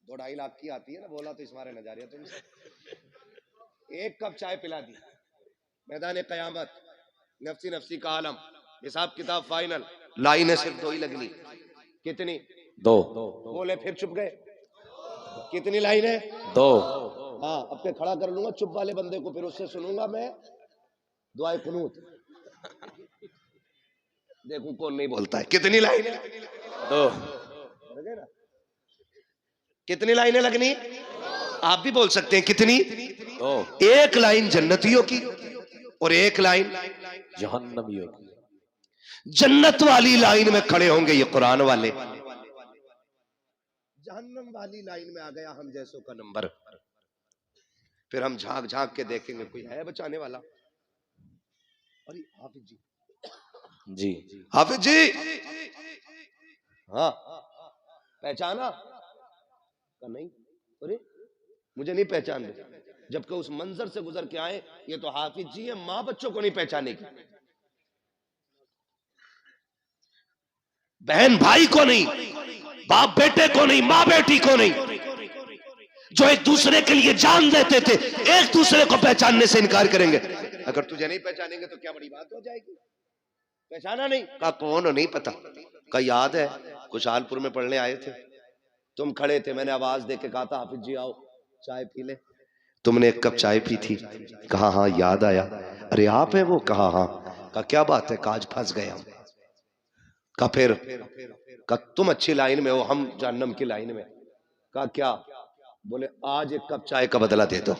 2-2.5 लाख की आती है ना, बोला तो इस मारे न जा रही है तुमसे। 1 कप चाय पिला दी, मैदान कयामत नफसी नफसी का आलम, हिसाब किताब फाइनल, लाइनें सिर्फ 2 ही लगनी। कितनी? 2। बोले फिर चुप गए। कितनी लाइनें? 2। हाँ, अब के खड़ा कर लूंगा चुप वाले बंदे को, फिर उससे सुनूंगा मैं दुआए कुनूत। देखूं कौन नहीं बोलता है। कितनी लाइनें? 2। कितनी लाइनें लगनी? आप भी बोल सकते हैं कितनी? 2। 1 लाइन जन्नतियों की और 1 लाइन जहन्नमियों की। जन्नत वाली लाइन में खड़े होंगे ये कुरान वाले, जहन्नम वाली लाइन में आ गया हम जैसों का नंबर। फिर हम झांक झांक के देखेंगे कोई है बचाने वाला। अरे हाफिज जी, जी हाफिज जी, हाँ पहचाना? नहीं, अरे मुझे नहीं पहचान रहे, जबकि उस मंजर से गुजर के आए। ये तो हाफिज जी है, माँ बच्चों को नहीं पहचानेगी, बहन भाई को नहीं, बाप बेटे को नहीं, माँ बेटी को नहीं, जो एक दूसरे के लिए जान देते थे, एक दूसरे को पहचानने से इनकार करेंगे। अगर तुझे नहीं पहचानेंगे तो क्या बड़ी बात हो जाएगी? पहचाना नहीं? कहा कौन? नहीं पता। कहा याद है खुशहालपुर में पढ़ने आए थे, तुम खड़े थे, मैंने आवाज दे के कहा था हाफिज जी आओ चाय पी ले, तुमने 1 कप चाय पी थी। कहा हाँ याद आया। अरे आप है वो? कहा हाँ। कहा क्या बात है? कहा आज फंस गए हम। कहा फिर? कहा तुम अच्छी लाइन में हो, हम जहन्नम की लाइन में। कहा क्या? बोले आज 1 कप चाय का बदला दे दो।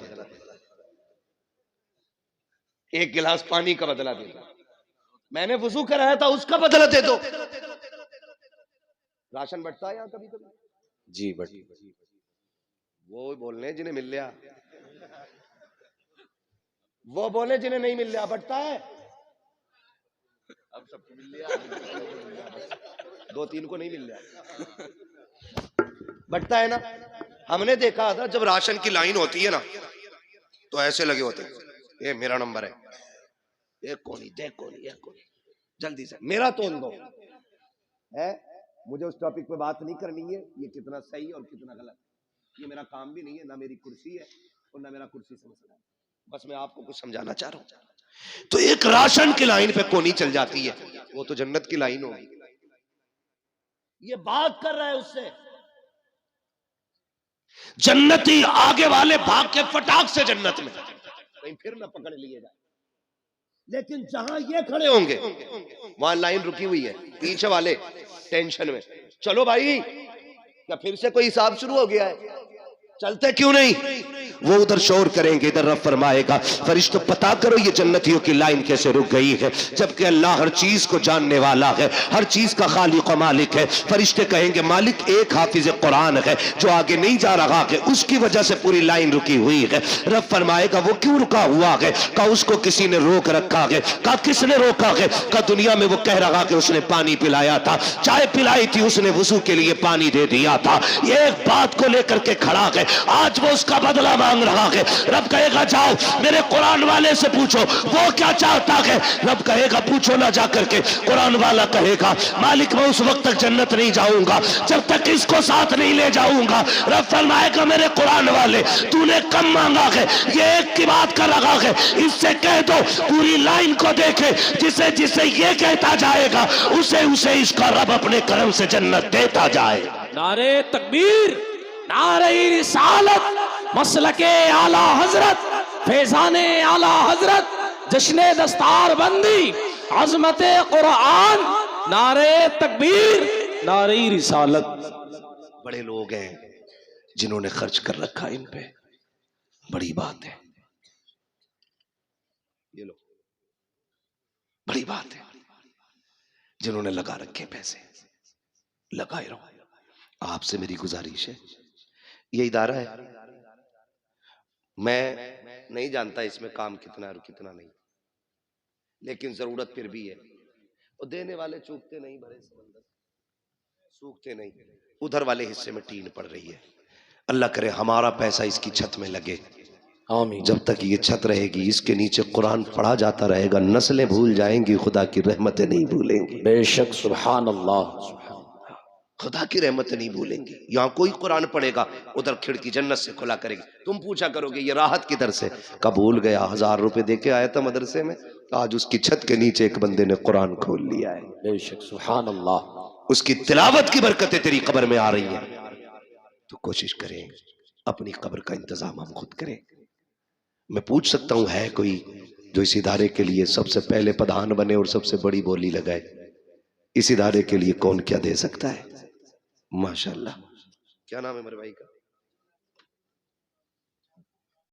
एक गिलास पानी का बदला दे दो, मैंने वजू कराया था उसका बदला दे दो। राशन बंटता है यहाँ कभी कभी? जी बट वो बोलने जिन्हें मिल लिया, वो बोले जिन्हें नहीं मिल लिया। बंटता है? अब सबको मिल लिया, दो तीन को नहीं मिल लिया। बंटता है ना? हमने देखा था जब राशन की लाइन होती है ना तो ऐसे लगे होते, ये मेरा नंबर है, एक कोनी, देख कोनी, एक कोनी, जल्दी से मेरा तोल दो। है, मुझे उस टॉपिक पे बात नहीं करनी है, ये कितना सही और कितना गलत, ये मेरा काम भी नहीं है, ना मेरी कुर्सी है और ना मेरा कुर्सी से मसला है। बस मैं आपको कुछ समझाना चाह रहा हूं। तो एक राशन की लाइन पे कोनी चल जाती है, वो तो जन्नत की लाइन होगी। ये बात कर रहा है उससे, जन्नती आगे वाले भाग के फटाक से जन्नत में, कहीं फिर ना पकड़ लिए जाए। लेकिन जहां ये खड़े होंगे वहां लाइन रुकी हुई है, पीछे वाले टेंशन में, चलो भाई क्या फिर से कोई हिसाब शुरू हो गया है, चलते क्यों नहीं? वो उधर शोर करेंगे, इधर रब फरमाएगा फरिश्तों पता करो ये जन्नतियों की लाइन कैसे रुक गई है, जबकि अल्लाह हर चीज को जानने वाला है, हर चीज का खालिक और मालिक है। फरिश्ते कहेंगे मालिक एक हाफिज कुरान है जो आगे नहीं जा रहा है, उसकी वजह से पूरी लाइन रुकी हुई है। रब फरमाएगा वो क्यों रुका हुआ है? का उसको किसी ने रोक रखा है। का किसने रोका है? का दुनिया में वो कह रहा कि उसने पानी पिलाया था, चाय पिलाई थी उसने, वुजू के लिए पानी दे दिया था, ये एक बात को लेकर के खड़ा है, आज वो उसका बदला मांग रहा है। रब कहेगा जाओ मेरे कुरान वाले से पूछो वो क्या चाहता है। रब कहेगा पूछो ना जाकर के। कुरान वाला कहेगा मालिक मैं उस वक्त तक जन्नत नहीं जाऊंगा जब तक इसको साथ नहीं ले जाऊंगा। रब फरमाएगा मेरे कुरान वाले तूने कम मांगा है, ये एक की बात कर रहा है, इससे कह दो पूरी लाइन को देखे, जिसे जिसे ये कहता जाएगा उसे उसे इसका रब अपने करम से जन्नत देता जाएगा। नारे तकबीर, नारे रिसालत, मसलके आला हजरत, फैजाने आला हजरत, जश्ने दस्तार बंदी, अजमते कुरान, नारे तकबीर, नारे रिसालत। बड़े लोग हैं जिन्होंने खर्च कर रखा इन पे, बड़ी बात है, ये लो बड़ी बात है, जिन्होंने लगा रखे पैसे लगाए रहो। आपसे मेरी गुजारिश है, ये इदारा है, मैं नहीं जानता इसमें काम कितना और कितना नहीं, लेकिन जरूरत फिर भी है। और देने वाले चूकते नहीं, बड़े समंदर सूखते नहीं, उधर वाले हिस्से में टीन पड़ रही है। अल्लाह करे हमारा पैसा इसकी छत में लगे, आमीन। जब तक ये छत रहेगी इसके नीचे कुरान पढ़ा जाता रहेगा, नस्लें भूल जाएंगी, खुदा की रहमतें नहीं भूलेंगी। बेशक सुभान अल्लाह, खुदा की रहमतें नहीं भूलेंगी। यहाँ कोई कुरान पढ़ेगा उधर खिड़की जन्नत से खुला करेगी, तुम पूछा करोगे ये राहत किधर से? कबूल गया, 1000 रुपए देके आया था मदरसे में, आज उसकी छत के नीचे एक बंदे ने कुरान खोल लिया है। बेशक सुभान अल्लाह, उसकी तिलावत की बरकतें तेरी कब्र में आ रही हैं। तो कोशिश करें अपनी कब्र का इंतजाम हम खुद करें। मैं पूछ सकता हूं है कोई जो इस इदारे के लिए सबसे पहले प्रधान बने और सबसे बड़ी बोली लगाए? इस इदारे के लिए कौन क्या दे सकता है? माशाल्लाह। क्या नाम है मेरे भाई का?